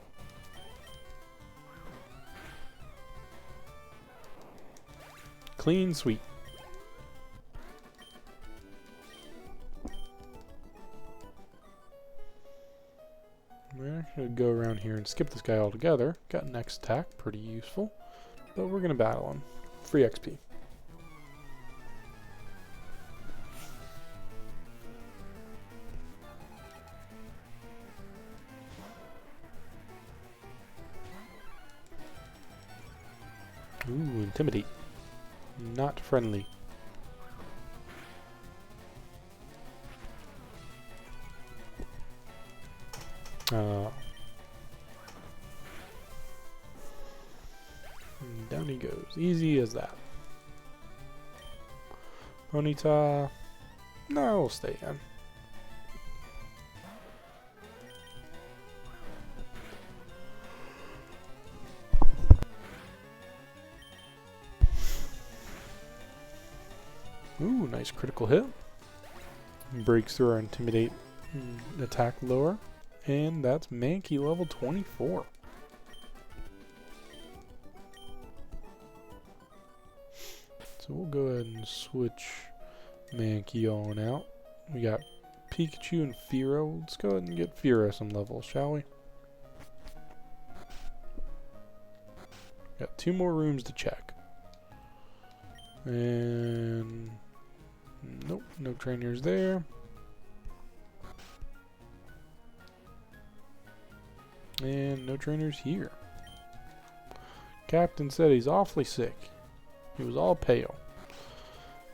Clean sweep. We're actually going to go around here and skip this guy altogether. Got next attack, pretty useful. But we're going to battle him. Free XP. Ooh, intimidate. Not friendly. Down he goes. Easy as that. Ponyta. No, we'll stay in. Ooh, nice critical hit. Breaks through our intimidate attack lower. And that's Mankey level 24. So we'll go ahead and switch Mankey on out. We got Pikachu and Fearow. Let's go ahead and get Fearow some levels, shall we? Got 2 more rooms to check. And nope, no trainers there. And no trainers here. Captain said he's awfully sick. He was all pale.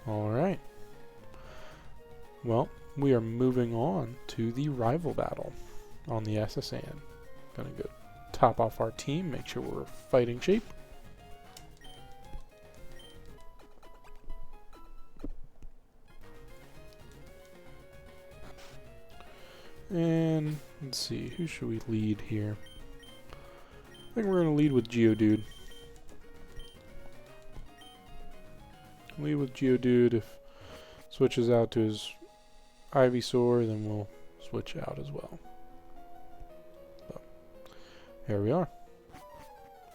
Alright. Well, we are moving on to the rival battle on the SSN. Gonna go top off our team, make sure we're fighting shape. And let's see, who should we lead here? I think we're going to lead with Geodude. Lead with Geodude. If switches out to his Ivysaur, then we'll switch out as well. But here we are.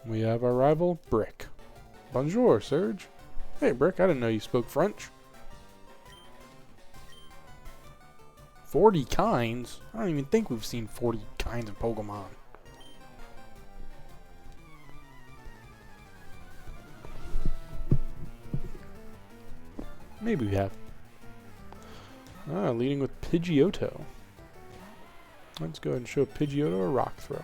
We have our rival, Brick. Bonjour, Serge. Hey, Brick, I didn't know you spoke French. 40 kinds? I don't even think we've seen 40 kinds of Pokemon. Maybe we have. Leading with Pidgeotto. Let's go ahead and show Pidgeotto a Rock Throw.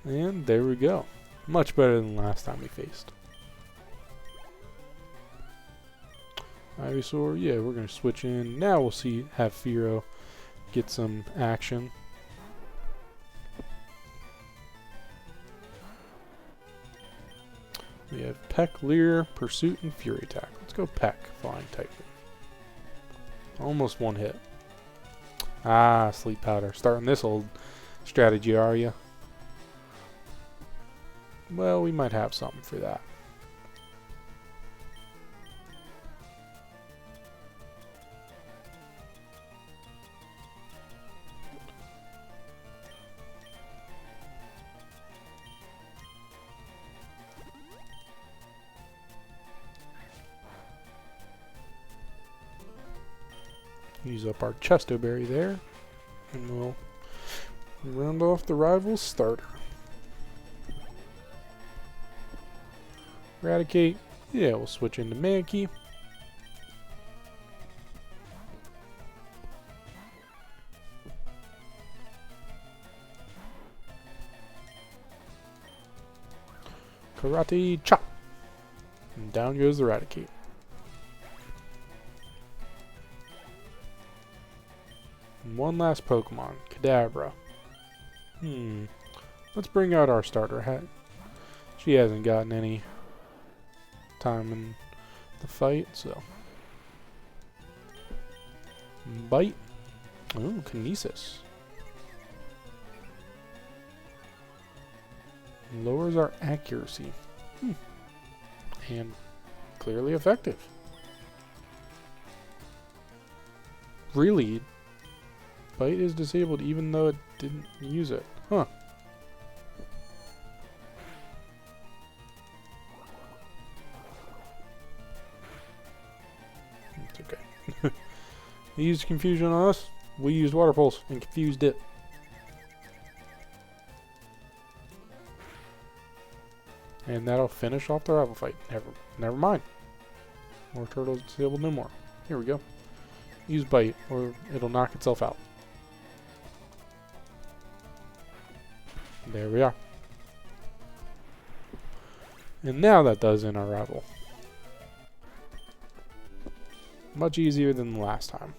And there we go. Much better than last time we faced. Ivysaur, yeah, we're going to switch in. Now we'll have Fearow get some action. We have Peck, Leer, Pursuit, and Fury Attack. Let's go Peck, Flying type. Almost one hit. Ah, Sleep Powder. Starting this old strategy, are you? Well, we might have something for that. Use up our Chesto Berry there, and we'll round off the rival's starter. Eradicate. Yeah, we'll switch into Mankey. Karate Chop. And down goes the Eradicate. And one last Pokemon, Kadabra. Let's bring out our starter. She hasn't gotten any time in the fight, so. Bite. Ooh, Kinesis. Lowers our accuracy. And clearly effective. Really? Bite is disabled even though it didn't use it. Huh. It's okay. He used confusion on us. We used Water Pulse and confused it. And that'll finish off the rival fight. Never mind. More turtles disabled no more. Here we go. Use Bite or it'll knock itself out. There we are. And now that does end our rival. Much easier than the last time.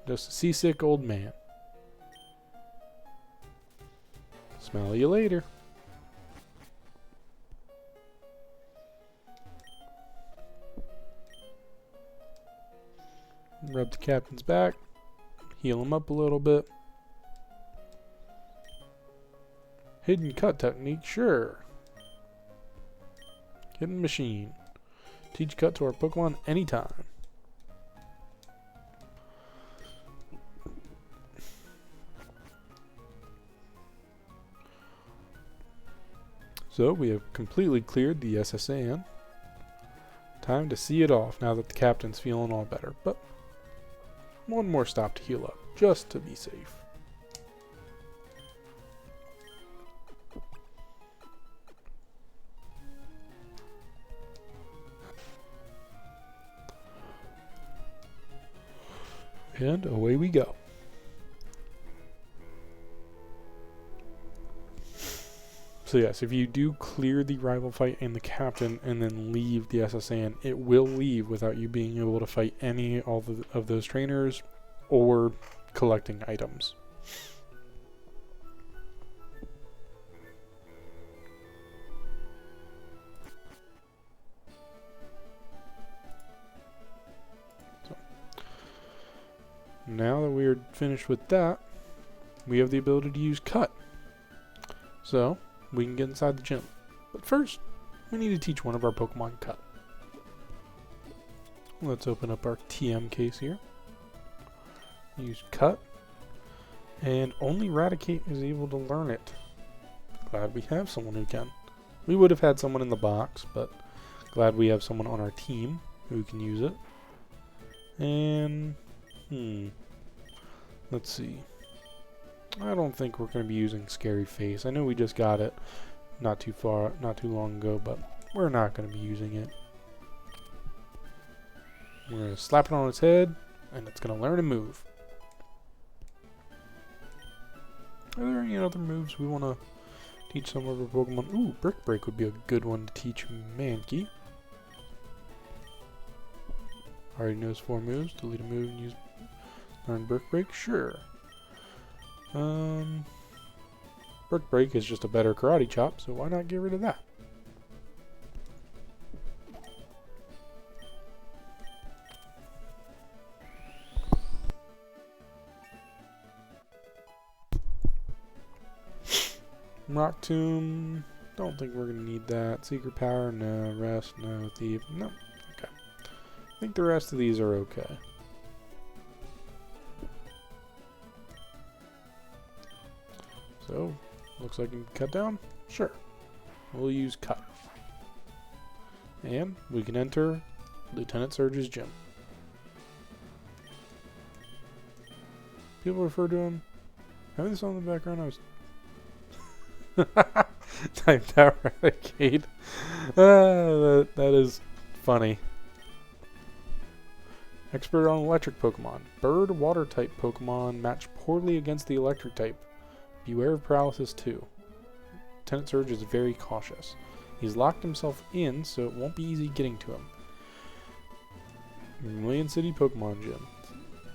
Just a seasick old man. Smell you later. Rub the captain's back. Heal him up a little bit. Hidden cut technique, sure. Hidden machine. Teach cut to our Pokemon anytime. So we have completely cleared the SSAN. Time to see it off now that the captain's feeling all better. But one more stop to heal up, just to be safe. And away we go. So yes, if you do clear the rival fight and the captain and then leave the SSAN, it will leave without you being able to fight any of those trainers or collecting items. So, now that we're finished with that, we have the ability to use cut. So we can get inside the gym. But first, we need to teach one of our Pokemon cut. Let's open up our TM case here. Use cut. And only Eradicate is able to learn it. Glad we have someone who can. We would have had someone in the box, but glad we have someone on our team who can use it. And, let's see. I don't think we're going to be using Scary Face. I know we just got it not too long ago, but we're not going to be using it. We're going to slap it on its head, and it's going to learn to move. Are there any other moves we want to teach some of our Pokemon? Ooh, Brick Break would be a good one to teach Mankey. Already knows 4 moves. Delete a move and use learn Brick Break? Sure. Brick Break is just a better Karate Chop, so why not get rid of that? Rock Tomb, don't think we're going to need that. Secret Power, no. Rest, no. Thief, no. Okay. I think the rest of these are okay. So, looks like we can cut down? Sure. We'll use cut. And we can enter Lieutenant Surge's gym. People refer to him. Having this on in the background, I was... Time Tower Arcade. That is funny. Expert on electric Pokemon. Bird water type Pokemon match poorly against the electric type. Beware of paralysis too. Lieutenant Surge is very cautious. He's locked himself in, so it won't be easy getting to him. Million City Pokemon Gym.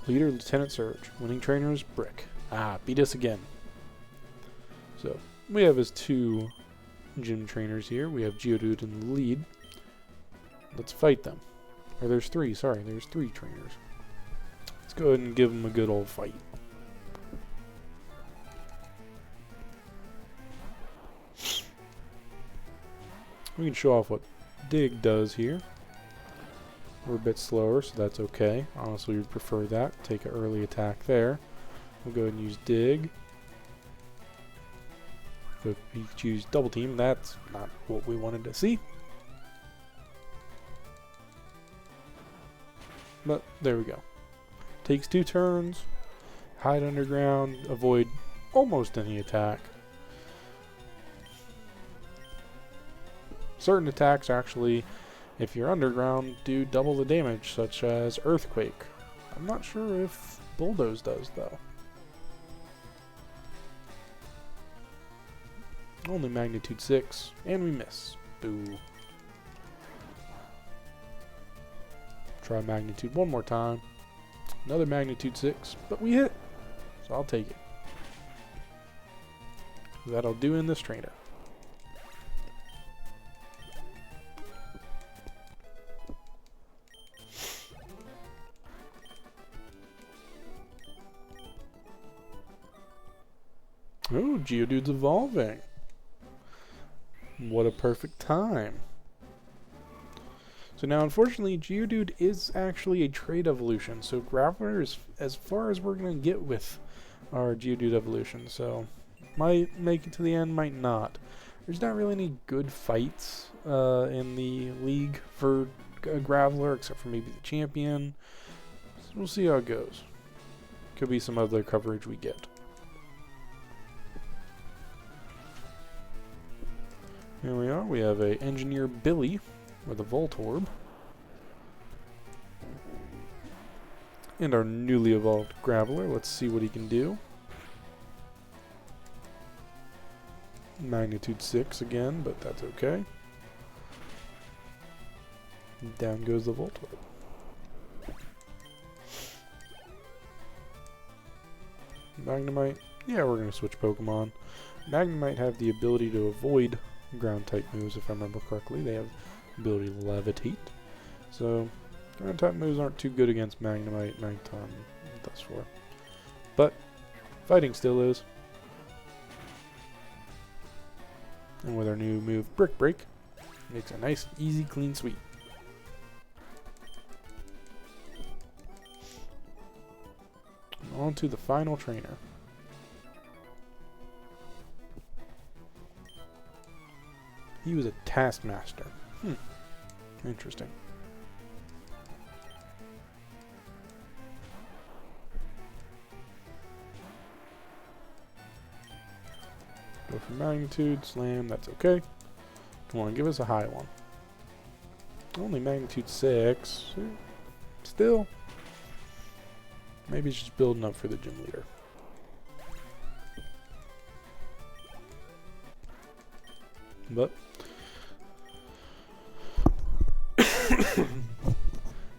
Leader Lieutenant Surge. Winning trainers Brick. Ah, beat us again. So, we have his 2 gym trainers here. We have Geodude in the lead. Let's fight them. Or there's 3, sorry, there's 3 trainers. Let's go ahead and give them a good old fight. We can show off what Dig does here. We're a bit slower, so that's okay. Honestly, we prefer that. Take an early attack there. We'll go ahead and use Dig. If we choose Double Team, that's not what we wanted to see. But there we go. Takes 2 turns. Hide underground. Avoid almost any attack. Certain attacks actually, if you're underground, do double the damage, such as Earthquake. I'm not sure if Bulldoze does, though. Only magnitude 6, and we miss. Boo. Try magnitude 1 more time. Another magnitude 6, but we hit. So I'll take it. That'll do in this trainer. Oh, Geodude's evolving. What a perfect time. So now, unfortunately, Geodude is actually a trait evolution. So Graveler is as far as we're going to get with our Geodude evolution. So might make it to the end, might not. There's not really any good fights in the league for Graveler, except for maybe the champion. So we'll see how it goes. Could be some other coverage we get. Here we are. We have a Engineer Billy with a Voltorb. And our newly evolved Graveler. Let's see what he can do. Magnitude 6 again, but that's okay. Down goes the Voltorb. Magnemite. Yeah, we're going to switch Pokemon. Magnemite have the ability to avoid ground type moves, if I remember correctly. They have the ability to levitate. So, ground type moves aren't too good against Magnemite, Magneton, thus far. But, fighting still is. And with our new move, Brick Break, makes a nice, easy, clean sweep. And on to the final trainer. He was a Taskmaster. Interesting. Go for magnitude, slam, that's okay. Come on, give us a high one. Only magnitude 6. Still. Maybe it's just building up for the gym leader. But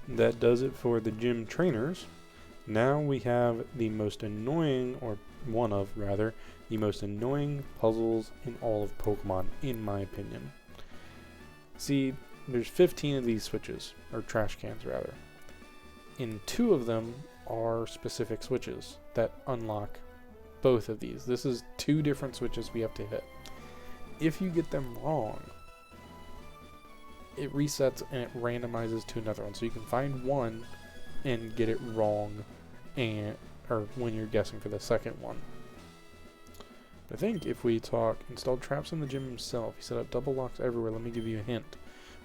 that does it for the gym trainers. Now we have the most annoying, or one of rather, the most annoying puzzles in all of Pokemon, in my opinion. See, there's 15 of these switches, or trash cans rather. And 2 of them are specific switches that unlock both of these. This is 2 different switches we have to hit. If you get them wrong, it resets and it randomizes to another one. So you can find one and get it wrong, or when you're guessing for the second one. I think if we install traps in the gym himself, he set up double locks everywhere. Let me give you a hint.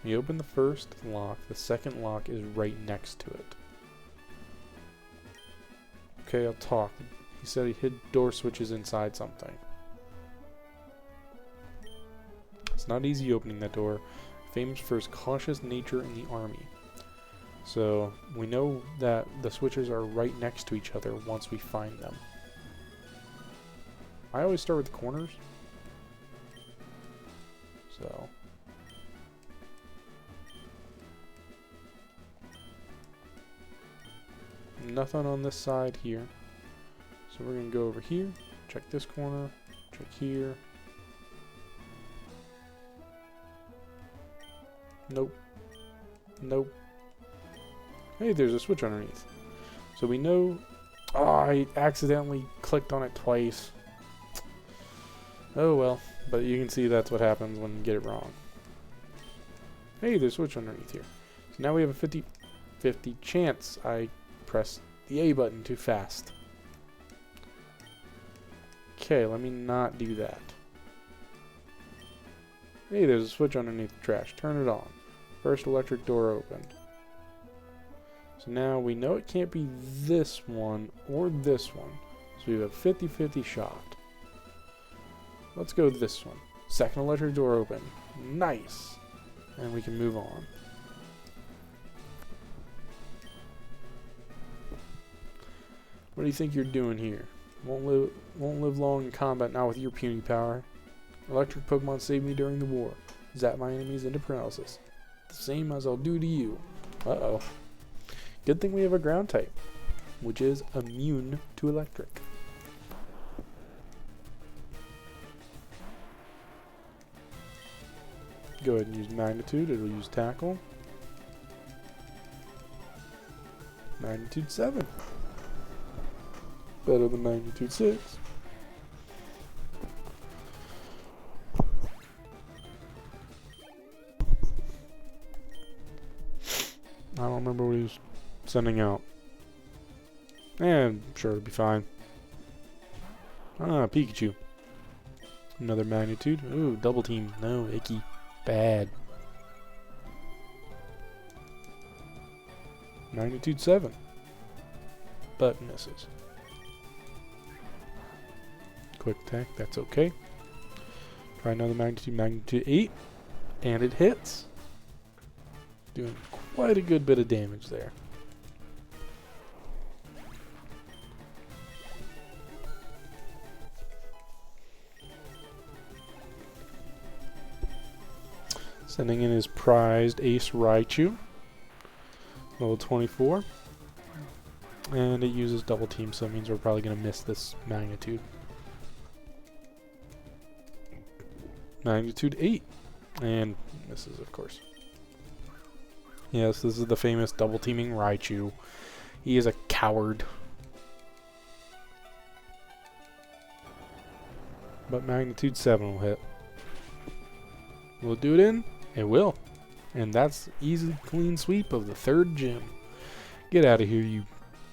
When you open the first lock, the second lock is right next to it. Okay, I'll talk. He said he hid door switches inside something. It's not easy opening that door. Famous for his cautious nature in the army. So we know that the switches are right next to each other once we find them. I always start with the corners. So nothing on this side here. So we're going to go over here, check this corner, check here. Nope. Nope. Hey, there's a switch underneath. So we know... Oh, I accidentally clicked on it twice. Oh well, but you can see that's what happens when you get it wrong. Hey, there's a switch underneath here. So now we have a 50-50 chance I pressed the A button too fast. Okay, let me not do that. Hey, there's a switch underneath the trash. Turn it on. First electric door opened. So now we know it can't be this one or this one. So we have a 50-50 shot. Let's go with this one. Second electric door open. Nice. And we can move on. What do you think you're doing here? Won't live long in combat, not with your puny power. Electric Pokemon saved me during the war. Zap my enemies into paralysis. The same as I'll do to you. Uh-oh. Good thing we have a ground type, which is immune to electric. Go ahead and use Magnitude. It'll use Tackle. Magnitude 7. Better than Magnitude 6. I don't remember what he was sending out. I'm sure it'll be fine. Ah, Pikachu. Another Magnitude. Ooh, double team. No, icky. Bad. Magnitude 7. But misses. Quick attack, that's okay. Try another Magnitude 8. And it hits. Doing quite a good bit of damage there. Sending in his prized Ace Raichu, level 24. And it uses double team, so it means we're probably going to miss this Magnitude. Magnitude 8. And misses, of course. Yes, this is the famous double teaming Raichu. He is a coward. But Magnitude 7 will hit. Will it do it in? It will. And that's easy, clean sweep of the third gym. Get out of here, you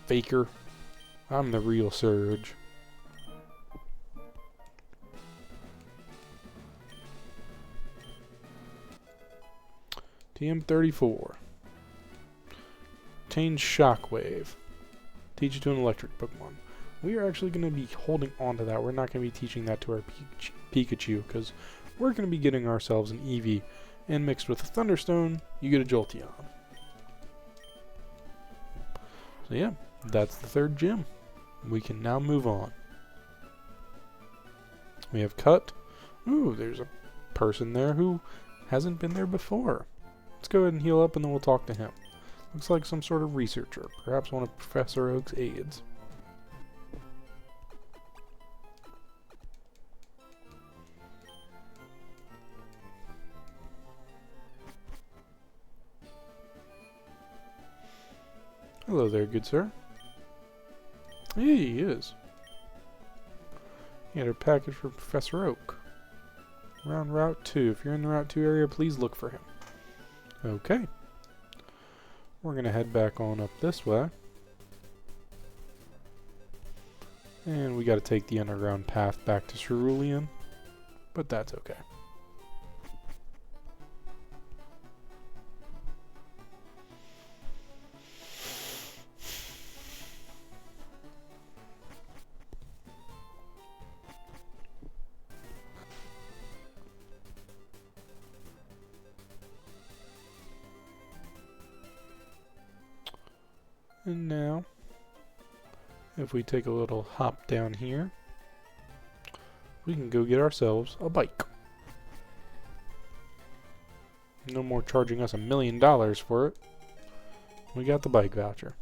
faker. I'm the real Surge. TM34. Change Shockwave. Teach it to an electric Pokemon. We are actually going to be holding on to that. We're not going to be teaching that to our Pikachu because we're going to be getting ourselves an Eevee. And mixed with a Thunderstone, you get a Jolteon. So yeah, that's the third gym. We can now move on. We have Cut. Ooh, there's a person there who hasn't been there before. Let's go ahead and heal up and then we'll talk to him. Looks like some sort of researcher, perhaps one of Professor Oak's aides. Hello there, good sir. Hey, he is. He had a package for Professor Oak. Around Route 2. If you're in the Route 2 area, please look for him. Okay. We're going to head back on up this way. And we got to take the underground path back to Cerulean. But that's okay. And now, if we take a little hop down here, we can go get ourselves a bike. No more charging us $1 million for it. We got the bike voucher.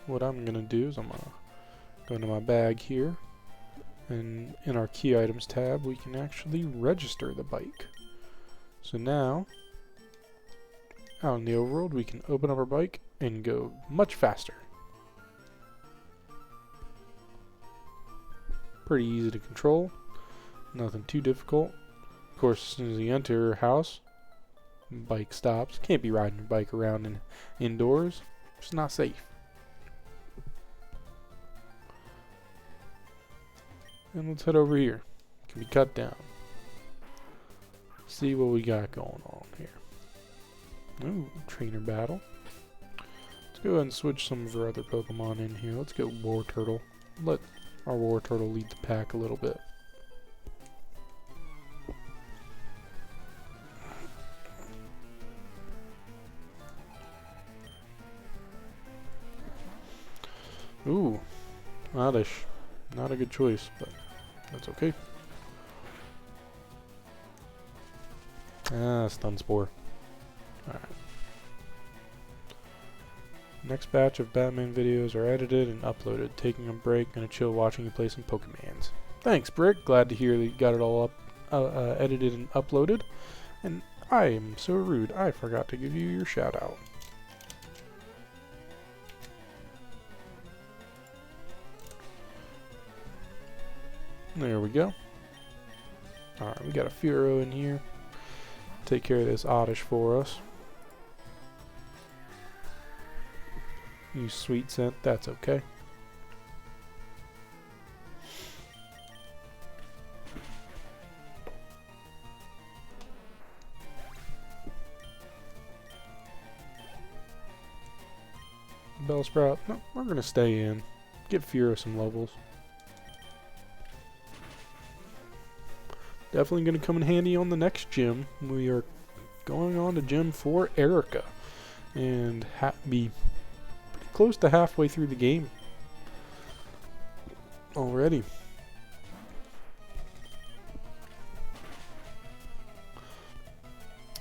What I'm going to do is I'm going to go into my bag here, and in our key items tab we can actually register the bike. So now, out in the overworld, we can open up our bike and go much faster. Pretty easy to control, nothing too difficult. Of course, as soon as you enter your house, bike stops. Can't be riding your bike around indoors, it's not safe. And let's head over here. It can be cut down. See what we got going on here. Ooh, trainer battle. Let's go ahead and switch some of our other Pokemon in here. Let's go War Turtle. Let our War Turtle lead the pack a little bit. Ooh, Oddish. Not a good choice, but that's okay. Ah, Stun Spore. Alright. Next batch of Batman videos are edited and uploaded. Taking a break, gonna chill watching you play some Pokemans. Thanks, Brick. Glad to hear that you got it all up, edited and uploaded. And I am so rude, I forgot to give you your shout out. There we go. Alright, we got a Furo in here. Take care of this Oddish for us. Use Sweet Scent, that's okay. Bellsprout, no, we're gonna stay in. Get Furo some levels. Definitely going to come in handy on the next gym. We are going on to Gym 4 Erica. And be pretty close to halfway through the game already.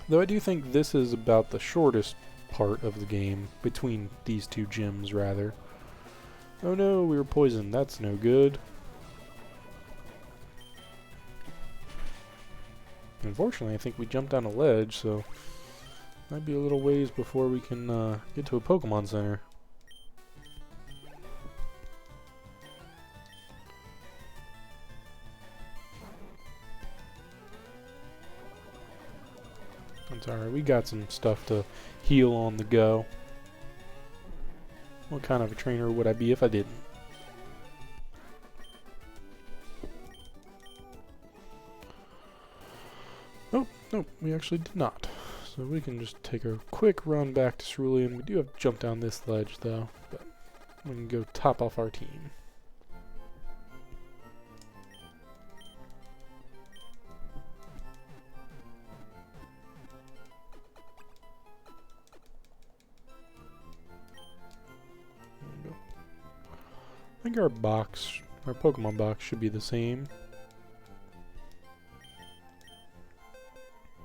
Though I do think this is about the shortest part of the game. Between these two gyms, rather. Oh no, we were poisoned. That's no good. Unfortunately, I think we jumped down a ledge, so might be a little ways before we can get to a Pokemon Center. That's alright, we got some stuff to heal on the go. What kind of a trainer would I be if I didn't? Nope, we actually did not. So we can just take a quick run back to Cerulean. We do have to jump down this ledge though, but we can go top off our team. There we go. I think our box Our Pokemon box should be the same.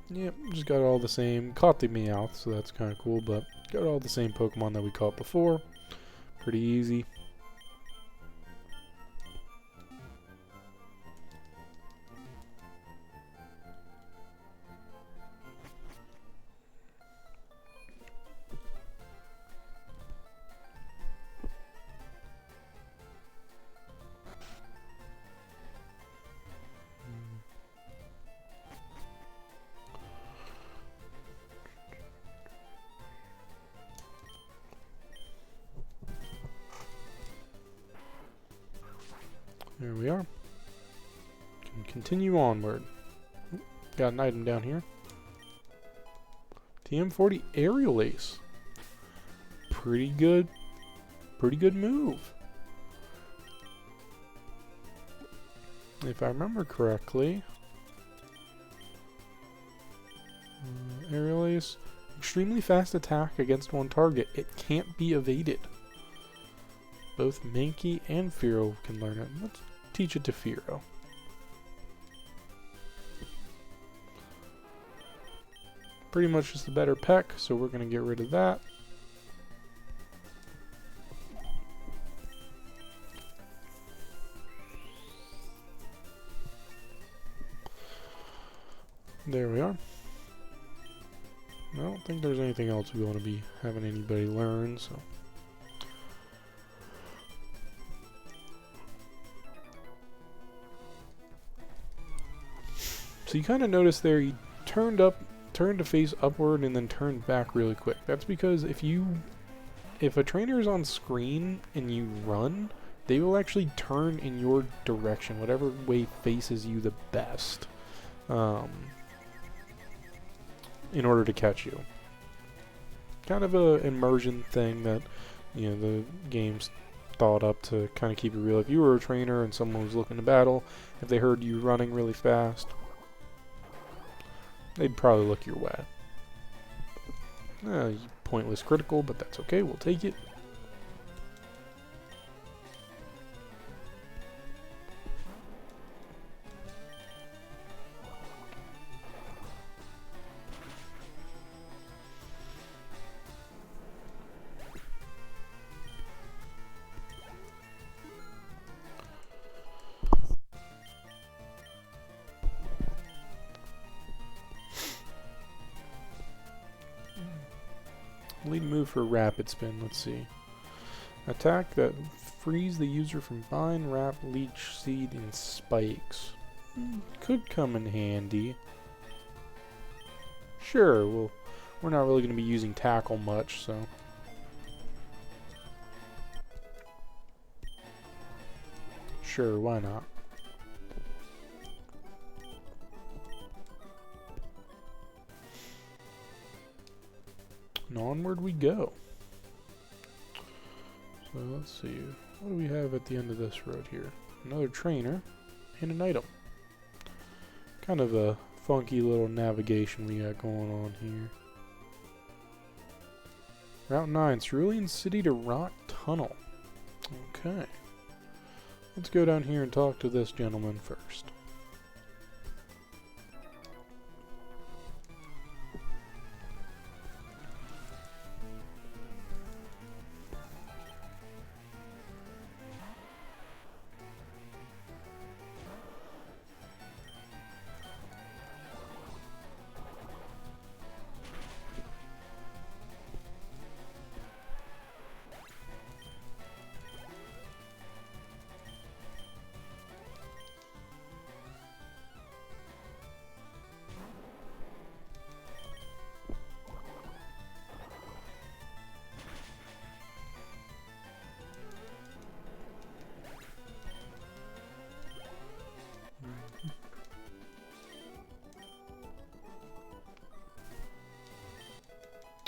Yep, just got all the same. Caught the Meowth, so that's kind of cool, but got all the same Pokemon that we caught before. Pretty easy. There we are. Can continue onward. Got an item down here. TM40 Aerial Ace. Pretty good move. If I remember correctly. Aerial Ace. Extremely fast attack against one target. It can't be evaded. Both Mankey and Fearow can learn it. Let's teach it to Fearow. Pretty much just a better peck, so we're going to get rid of that. There we are. I don't think there's anything else we want to be having anybody learn, so. So you kind of notice there he turned to face upward and then turned back really quick. That's because if a trainer is on screen and you run, they will actually turn in your direction, whatever way faces you the best, in order to catch you. Kind of a immersion thing that, you know, the game's thought up to kind of keep it real. If you were a trainer and someone was looking to battle, if they heard you running really fast, they'd probably look your way. Pointless critical, but that's okay, we'll take it. Lead move for Rapid Spin, let's see. Attack that frees the user from Vine, Wrap, Leech, Seed, and Spikes. Could come in handy. Sure, well, we're not really going to be using Tackle much, so. Sure, why not? And onward we go. So let's see, what do we have at the end of this road here? Another trainer and an item. Kind of a funky little navigation we got going on here. Route 9, Cerulean City to Rock Tunnel. Okay. Let's go down here and talk to this gentleman first.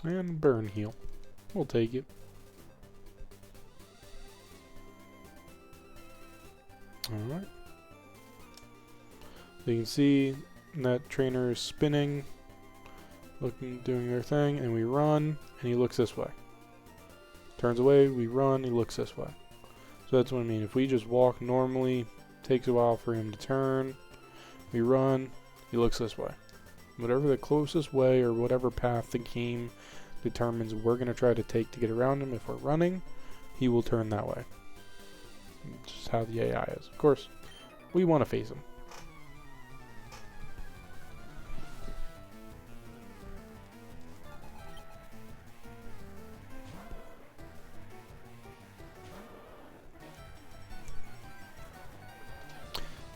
And burn heal. We'll take it. Alright. So you can see that trainer is spinning, looking, doing their thing, and we run, and he looks this way. Turns away, we run, he looks this way. So that's what I mean. If we just walk normally, takes a while for him to turn. We run, he looks this way. Whatever the closest way or whatever path the game determines we're going to try to take to get around him, if we're running, he will turn that way. Just how the AI is. Of course, we want to face him.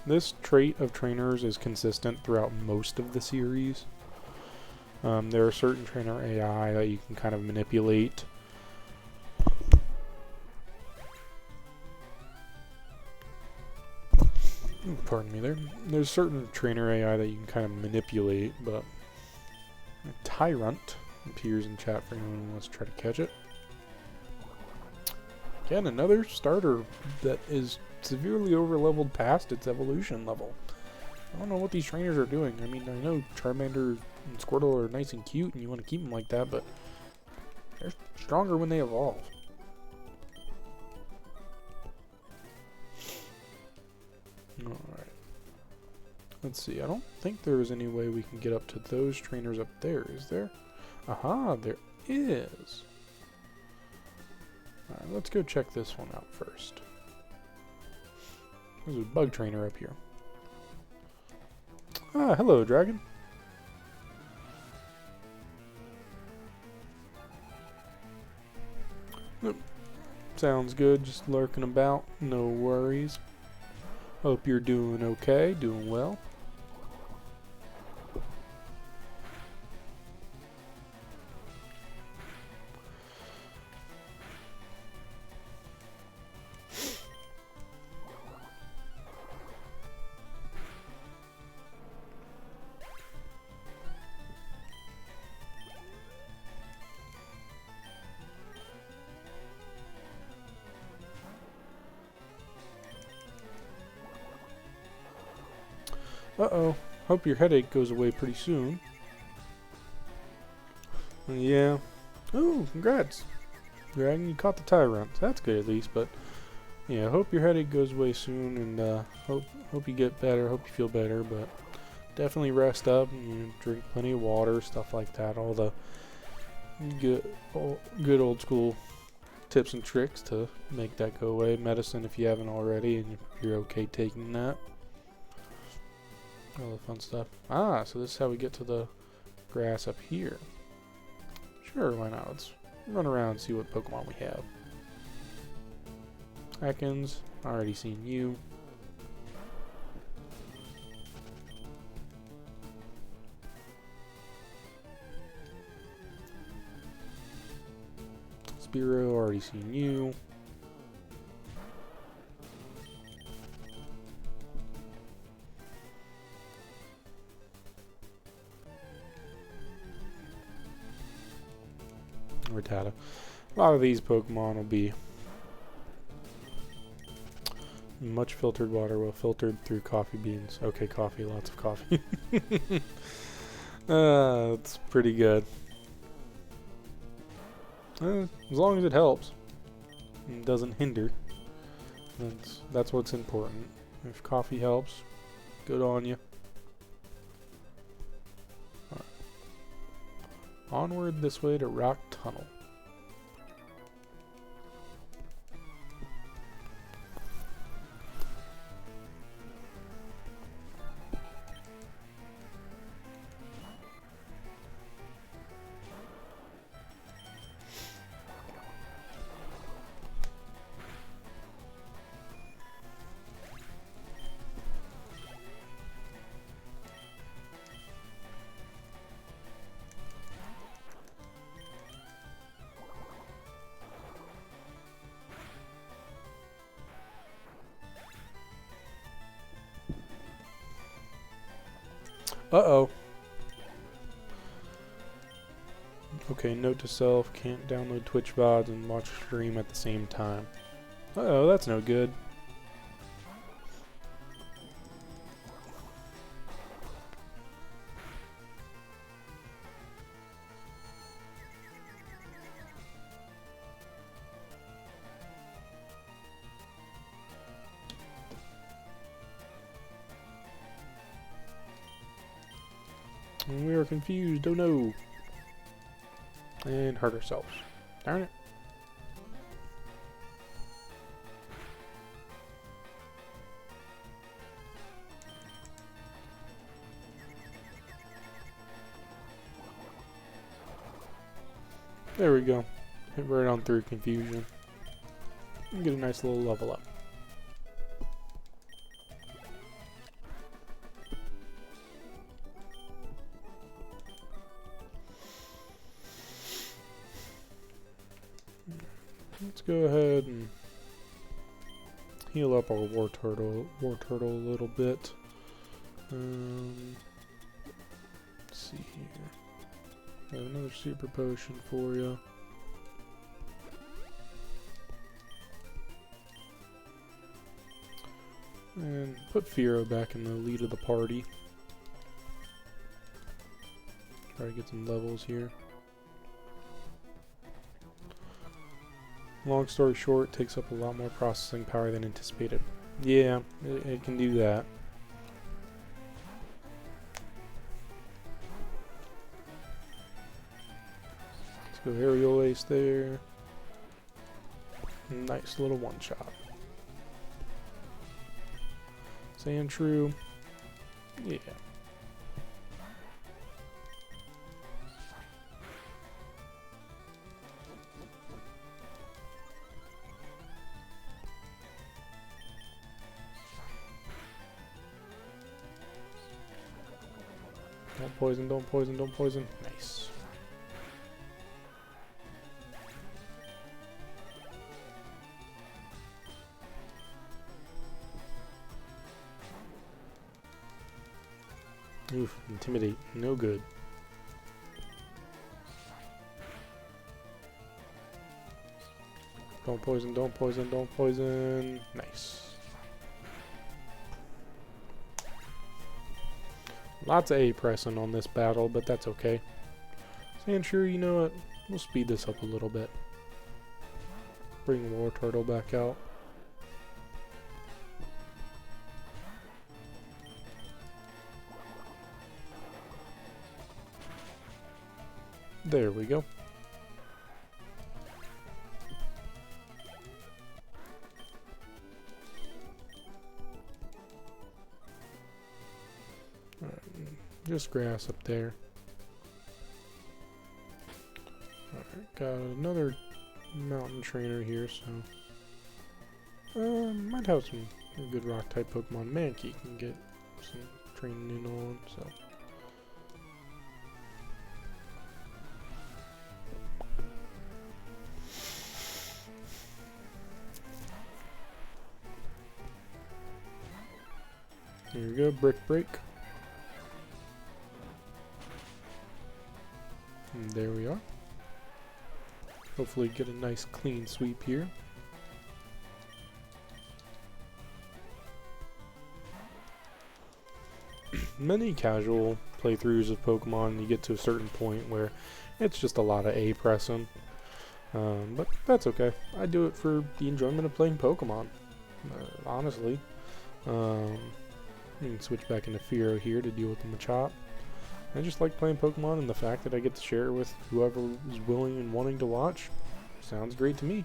This trait of trainers is consistent throughout most of the series. There are certain trainer AI that you can kind of manipulate. Pardon me there. There's certain trainer AI that you can kind of manipulate, but a Tyrant appears in chat for anyone who wants to try to catch it. Again, another starter that is severely overleveled past its evolution level. I don't know what these trainers are doing. I mean, I know Charmander and Squirtle are nice and cute and you want to keep them like that, but they're stronger when they evolve. Alright. Let's see. I don't think there is any way we can get up to those trainers up there, is there? Aha, there is. Alright, let's go check this one out first. There's a bug trainer up here. Ah, hello, dragon. Sounds good, just lurking about, no worries. Hope you're doing okay, doing well. Uh-oh. Hope your headache goes away pretty soon. Yeah. Oh, congrats. Dragon, you caught the Tyrant. That's good at least, but yeah, hope your headache goes away soon, and hope you get better, hope you feel better, but definitely rest up and drink plenty of water, stuff like that. All the good old school tips and tricks to make that go away. Medicine if you haven't already and you're okay taking that. All the fun stuff. Ah, so this is how we get to the grass up here. Sure, why not? Let's run around and see what Pokemon we have. Ekans, already seen you. Spearow, already seen you. Rattata. A lot of these Pokemon will be much filtered water, well filtered through coffee beans. Okay, coffee, lots of coffee. It's pretty good. As long as it helps and doesn't hinder, that's what's important. If coffee helps, good on you. Onward this way to Rock Tunnel. Uh-oh. Okay, note to self, can't download Twitch VODs and watch stream at the same time. Uh-oh, that's no good. And we are confused, oh no. And hurt ourselves. Darn it. There we go. Hit right on through confusion. And get a nice little level up. Let's go ahead and heal up our war turtle a little bit. Let's see here. I have another super potion for you. And put Firo back in the lead of the party. Try to get some levels here. Long story short, takes up a lot more processing power than anticipated. Yeah, it can do that. Let's go aerial ace there. Nice little one shot. Sand Shrew. Yeah. Don't poison, don't poison, don't poison. Nice. Oof, intimidate. No good. Don't poison, don't poison, don't poison. Nice. Lots of A pressing on this battle, but that's okay. Sandshrew, you know what? We'll speed this up a little bit. Bring War Turtle back out. There we go. Just grass up there. Alright, got another mountain trainer here, so might have some good rock type Pokemon. Mankey can get some training in on, so. There we go, Brick Break. And there we are. Hopefully get a nice clean sweep here. Many casual playthroughs of Pokemon, you get to a certain point where it's just a lot of A pressing. But that's okay. I do it for the enjoyment of playing Pokemon, honestly. You can switch back into Firo here to deal with the Machop. I just like playing Pokemon, and the fact that I get to share it with whoever is willing and wanting to watch sounds great to me.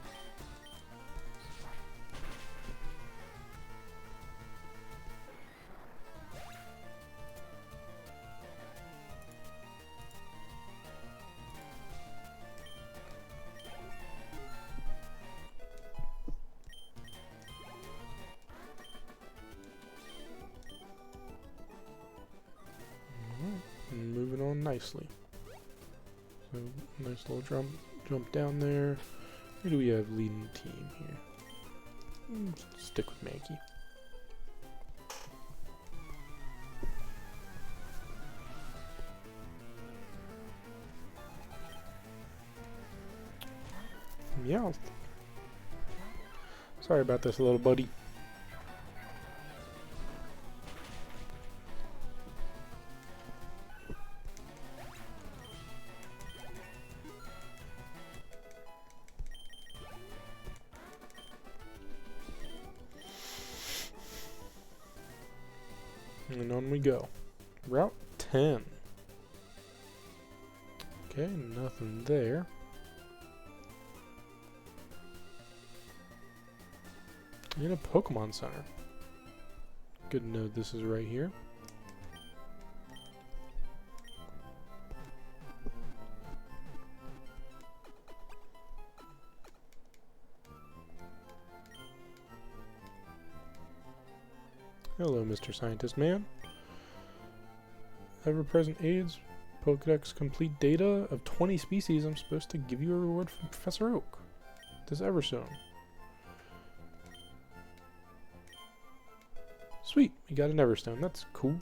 Moving on nicely. So nice little jump down there. Who do we have leading the team here? Stick with Mankey. Yeah. Sorry about this, little buddy. And on we go. Route 10. Okay, nothing there. And a Pokemon Center. Good to know this is right here. Hello, Mr. Scientist Man. Ever-present aids. Pokedex complete data of 20 species. I'm supposed to give you a reward from Professor Oak. This Everstone. Sweet, we got an Everstone. That's cool.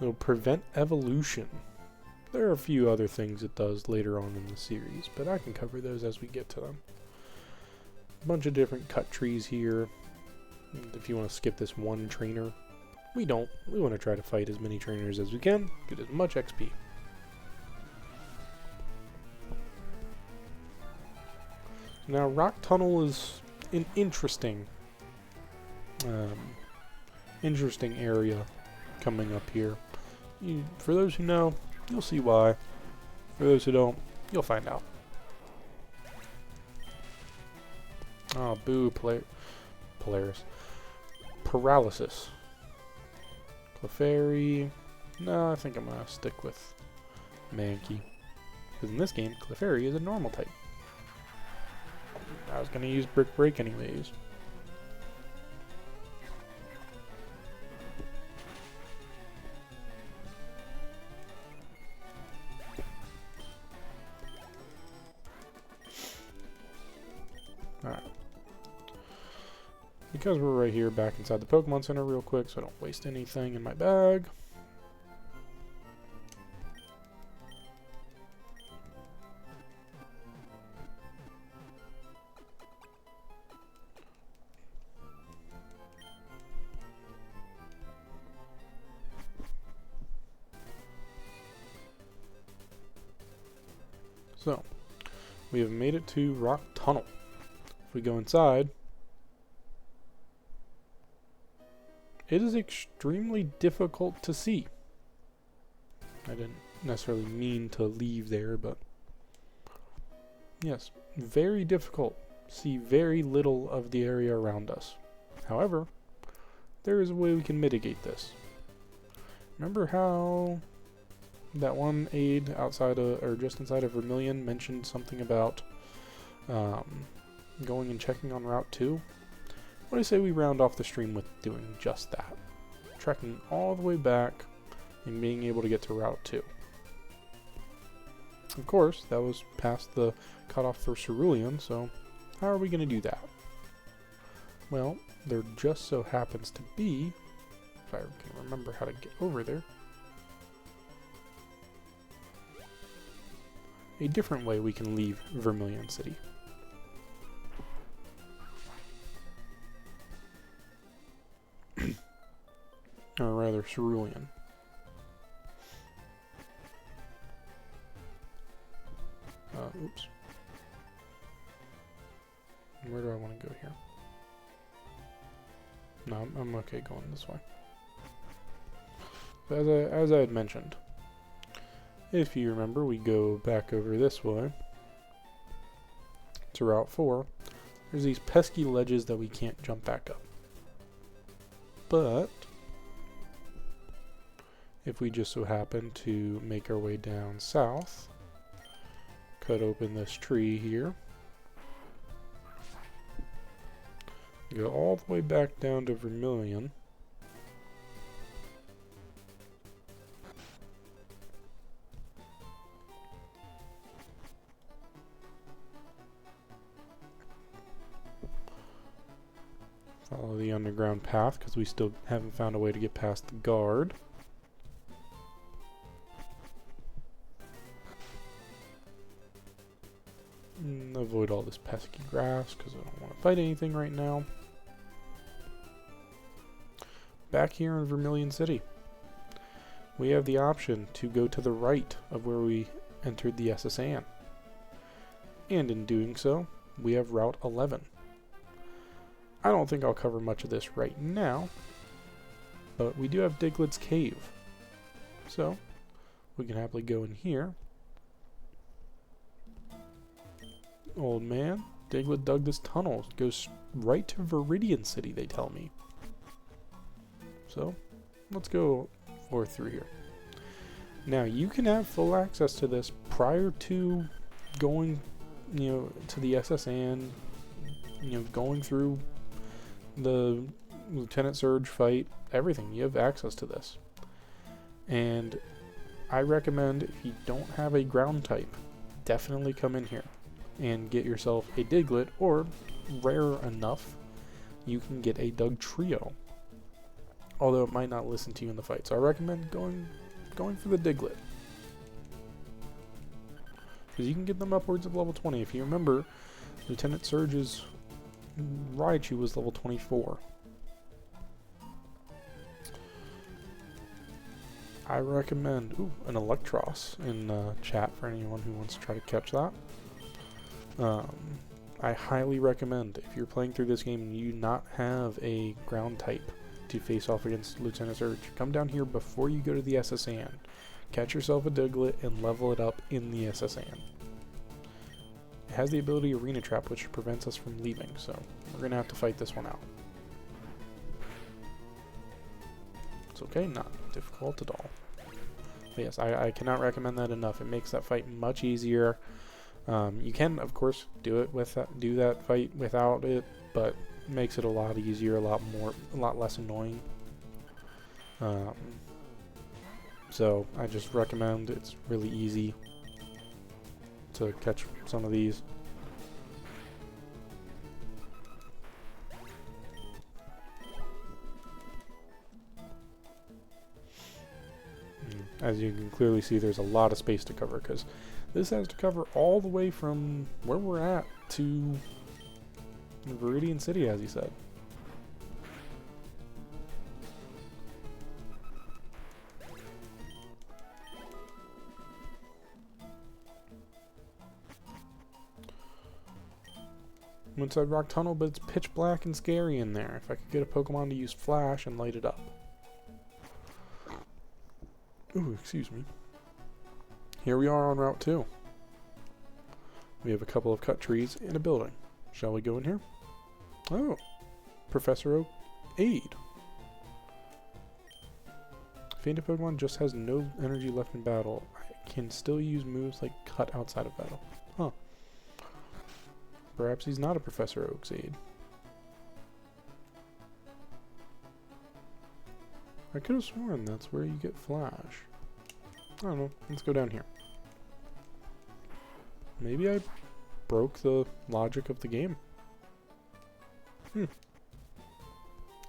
It'll prevent evolution. There are a few other things it does later on in the series, but I can cover those as we get to them. A bunch of different cut trees here. If you want to skip this one trainer, we don't. We want to try to fight as many trainers as we can, get as much XP. Now, Rock Tunnel is an interesting area coming up here. For those who know, you'll see why. For those who don't, you'll find out. Oh, boo, Polaris. Paralysis. Clefairy. No, I think I'm going to stick with Mankey. Because in this game, Clefairy is a normal type. I was going to use Brick Break anyways. Alright. Because we're right here back inside the Pokemon Center real quick, so I don't waste anything in my bag. So, we have made it to Rock Tunnel. If we go inside, it is extremely difficult to see. I didn't necessarily mean to leave there, but yes, very difficult. See very little of the area around us. However, there is a way we can mitigate this. Remember how that one aide outside of, or just inside of Vermilion mentioned something about going and checking on Route 2? What do you say we round off the stream with doing just that? Trekking all the way back and being able to get to Route 2. Of course, that was past the cutoff for Cerulean, so how are we going to do that? Well, there just so happens to be, if I can remember how to get over there, a different way we can leave Vermilion City. Or rather, Cerulean. Oops. Where do I want to go here? No, I'm okay going this way. But as I had mentioned, if you remember, we go back over this way to Route 4. There's these pesky ledges that we can't jump back up. But if we just so happen to make our way down south, cut open this tree here, go all the way back down to Vermilion, follow the underground path because we still haven't found a way to get past the guard. Avoid all this pesky grass because I don't want to fight anything right now. Back here in Vermilion City, we have the option to go to the right of where we entered the SS Anne. And in doing so, we have Route 11. I don't think I'll cover much of this right now, but we do have Diglett's Cave. So, we can happily go in here. Old man, Diglett dug this tunnel. It goes right to Viridian City, they tell me. So, let's go forth through here. Now, you can have full access to this prior to going, to the SSN, going through the Lieutenant Surge fight, everything. You have access to this. And I recommend, if you don't have a ground type, definitely come in here and get yourself a Diglett, or rare enough, you can get a Dugtrio. Although it might not listen to you in the fight. So I recommend going for the Diglett. Because you can get them upwards of level 20. If you remember, Lieutenant Surge's Raichu was level 24. I recommend an Electros in chat for anyone who wants to try to catch that. I highly recommend, if you're playing through this game and you do not have a ground type to face off against Lieutenant Surge, come down here before you go to the SSN. Catch yourself a Diglett and level it up in the SSN. It has the ability Arena Trap, which prevents us from leaving, so we're going to have to fight this one out. It's okay, not difficult at all. But yes, I cannot recommend that enough. It makes that fight much easier. You can, of course, do that fight without it, but it makes it a lot easier, a lot less annoying. So I just recommend, it's really easy to catch some of these. As you can clearly see, there's a lot of space to cover, because this has to cover all the way from where we're at to Viridian City, as he said. I'm inside Rock Tunnel, but it's pitch black and scary in there. If I could get a Pokemon to use Flash and light it up. Ooh, excuse me. Here we are on Route 2. We have a couple of cut trees and a building. Shall we go in here? Oh, Professor Oak Aid. Fainted Pokemon just has no energy left in battle. I can still use moves like Cut outside of battle. Huh. Perhaps he's not a Professor Oak's Aid. I could have sworn that's where you get Flash. I don't know. Let's go down here. Maybe I broke the logic of the game.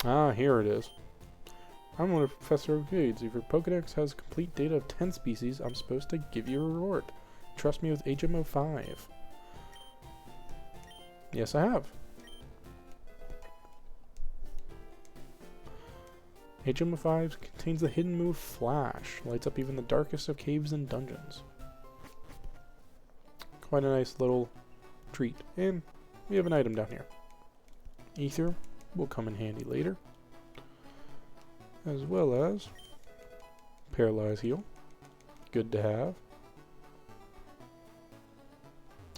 Ah, here it is. I'm one of Professor Oak's aides. If your Pokedex has complete data of 10 species, I'm supposed to give you a reward. Trust me with HM05. Yes, I have. HM05 contains the hidden move Flash. Lights up even the darkest of caves and dungeons. Quite a nice little treat. And we have an item down here. Ether will come in handy later. As well as Paralyze Heal. Good to have.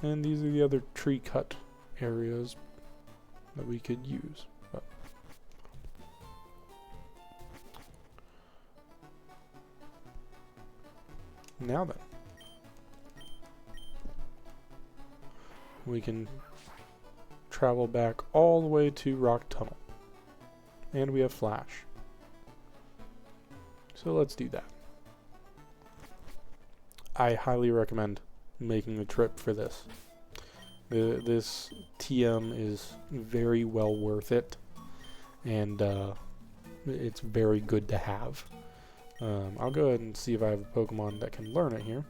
And these are the other tree cut areas that we could use. But now then, we can travel back all the way to Rock Tunnel. And we have Flash. So let's do that. I highly recommend making the trip for this. This TM is very well worth it, and it's very good to have. I'll go ahead and see if I have a Pokemon that can learn it here,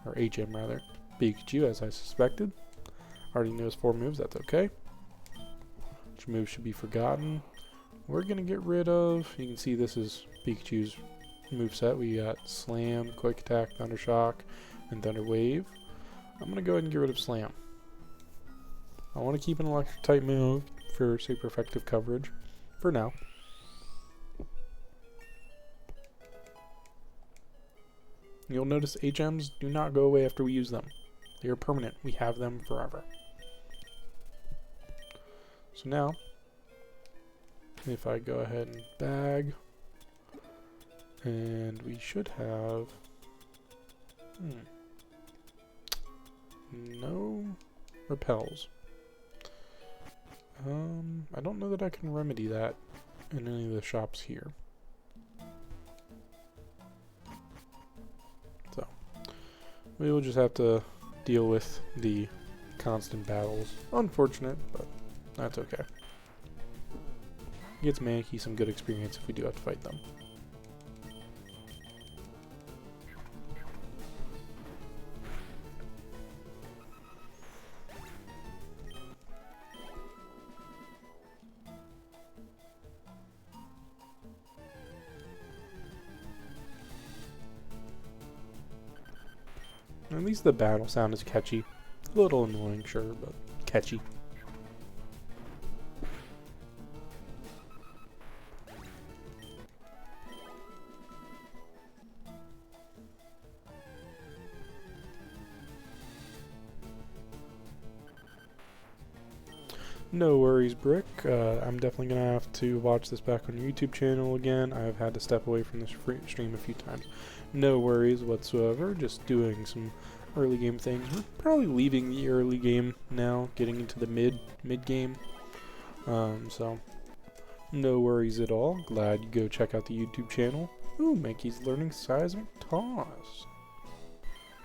or HM rather. Pikachu, as I suspected. Already knows 4 moves, that's okay. Which moves should be forgotten. We're going to get rid of, you can see this is Pikachu's moveset. We got Slam, Quick Attack, Thunder Shock, and Thunder Wave. I'm going to go ahead and get rid of Slam. I want to keep an electric type move for super effective coverage for now. You'll notice HMs do not go away after we use them. They are permanent. We have them forever. So now, if I go ahead and bag, and we should have no repels. I don't know that I can remedy that in any of the shops here. So we will just have to deal with the constant battles. Unfortunate, but that's okay. Gets Mankey some good experience if we do have to fight them. At least the battle sound is catchy. A little annoying, sure, but catchy. No worries, Brick. I'm definitely going to have to watch this back on your YouTube channel again. I've had to step away from this stream a few times. No worries whatsoever. Just doing some early game things. We're probably leaving the early game now, getting into the mid game. So no worries at all. Glad you go check out the YouTube channel. Ooh, Mankey's learning seismic toss.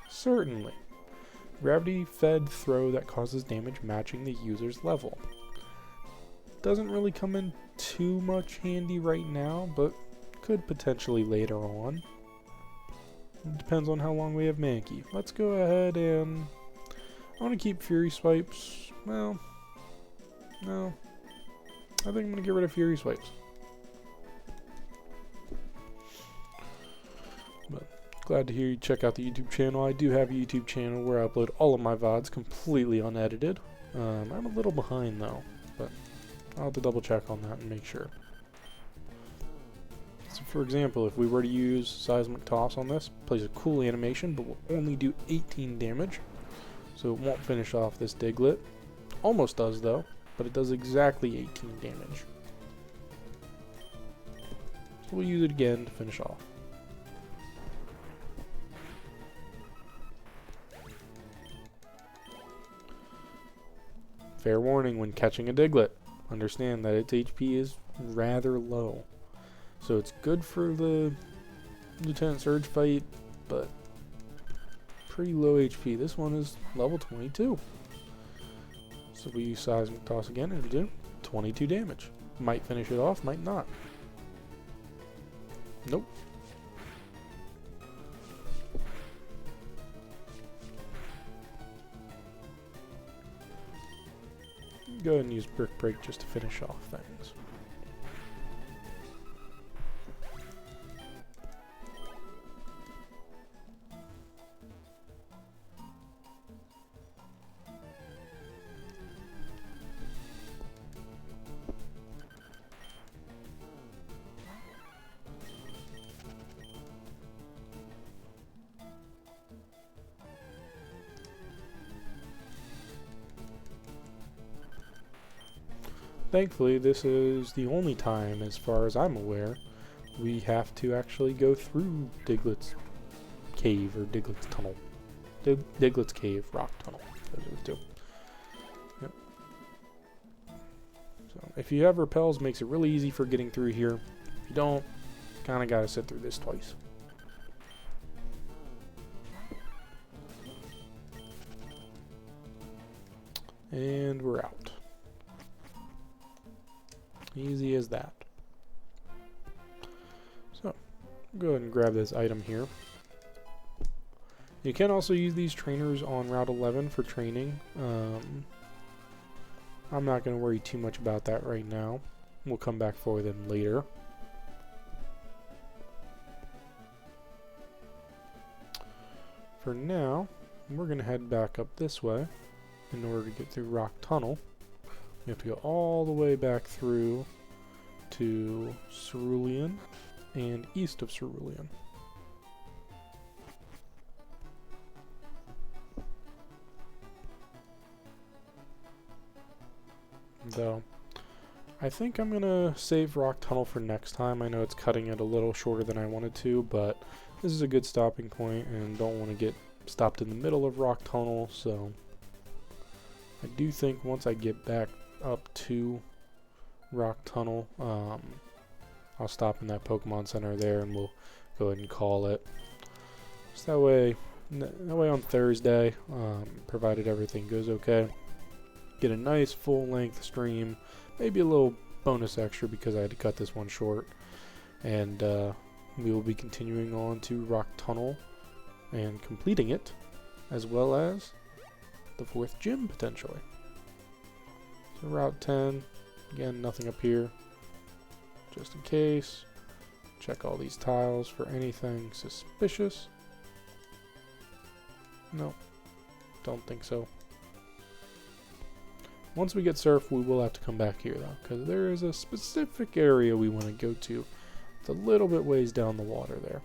Certainly. Gravity-fed throw that causes damage matching the user's level. Doesn't really come in too much handy right now, but could potentially later on. It depends on how long we have Mankey. Let's go ahead and... I want to keep Fury Swipes. Well, no. I think I'm going to get rid of Fury Swipes. But glad to hear you check out the YouTube channel. I do have a YouTube channel where I upload all of my VODs completely unedited. I'm a little behind though, but I'll have to double check on that and make sure. So for example, if we were to use Seismic Toss on this, plays a cool animation, but will only do 18 damage. So it won't finish off this Diglett. Almost does though, but it does exactly 18 damage. So we'll use it again to finish off. Fair warning when catching a Diglett. Understand that its HP is rather low. So it's good for the Lieutenant Surge fight, but pretty low HP. This one is level 22. So if we use Seismic Toss again, it'll do 22 damage. Might finish it off, might not. Nope. Go ahead and use Brick Break just to finish off things. Thankfully, this is the only time, as far as I'm aware, we have to actually go through Diglett's cave, or Diglett's tunnel. Diglett's cave, rock tunnel. Those are the two. Yep. So, if you have repels, it makes it really easy for getting through here. If you don't, kinda gotta sit through this twice. And we're out. Easy as that. So, go ahead and grab this item here. You can also use these trainers on Route 11 for training. I'm not going to worry too much about that right now. We'll come back for them later. For now, we're going to head back up this way in order to get through Rock Tunnel, You have to go all the way back through to Cerulean and east of Cerulean. Though, I think I'm gonna save Rock Tunnel for next time. I know it's cutting it a little shorter than I wanted to, but this is a good stopping point and don't want to get stopped in the middle of Rock Tunnel, so I do think once I get back up to Rock Tunnel, I'll stop in that Pokemon Center there and we'll go ahead and call it. So that way on Thursday, provided everything goes okay, get a nice full-length stream, maybe a little bonus extra because I had to cut this one short, and we will be continuing on to Rock Tunnel and completing it, as well as the 4th gym potentially. So Route 10, again, nothing up here, just in case. Check all these tiles for anything suspicious. No, don't think so. Once we get surf, we will have to come back here though, because there is a specific area we want to go to. It's a little bit ways down the water there.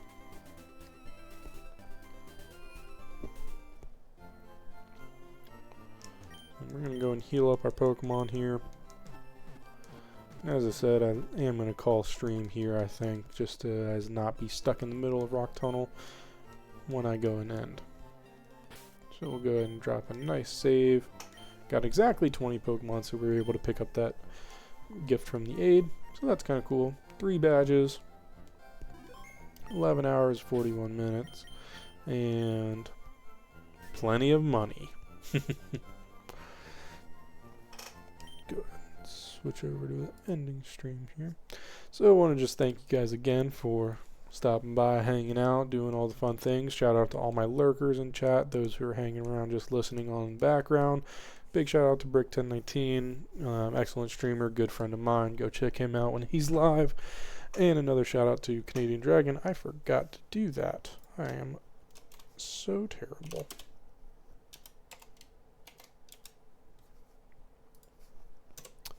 And we're going to go and heal up our Pokemon here. As I said, I am going to call stream here, I think, just to as not be stuck in the middle of Rock Tunnel when I go and end. So we'll go ahead and drop a nice save. Got exactly 20 Pokemon, so we were able to pick up that gift from the aid. So that's kind of cool. 3 badges, 11 hours, 41 minutes, and plenty of money. Go ahead and switch over to the ending stream here. So I want to just thank you guys again for stopping by, hanging out, doing all the fun things. Shout out to all my lurkers in chat, those who are hanging around just listening on in the background. Big shout out to Brick1019, excellent streamer, good friend of mine. Go check him out when he's live. And another shout out to Canadian Dragon. I forgot to do that. I am so terrible.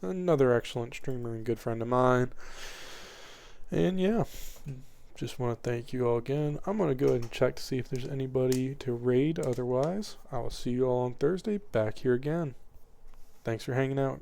Another excellent streamer and good friend of mine. And yeah, just want to thank you all again. I'm going to go ahead and check to see if there's anybody to raid. Otherwise, I will see you all on Thursday back here again. Thanks for hanging out.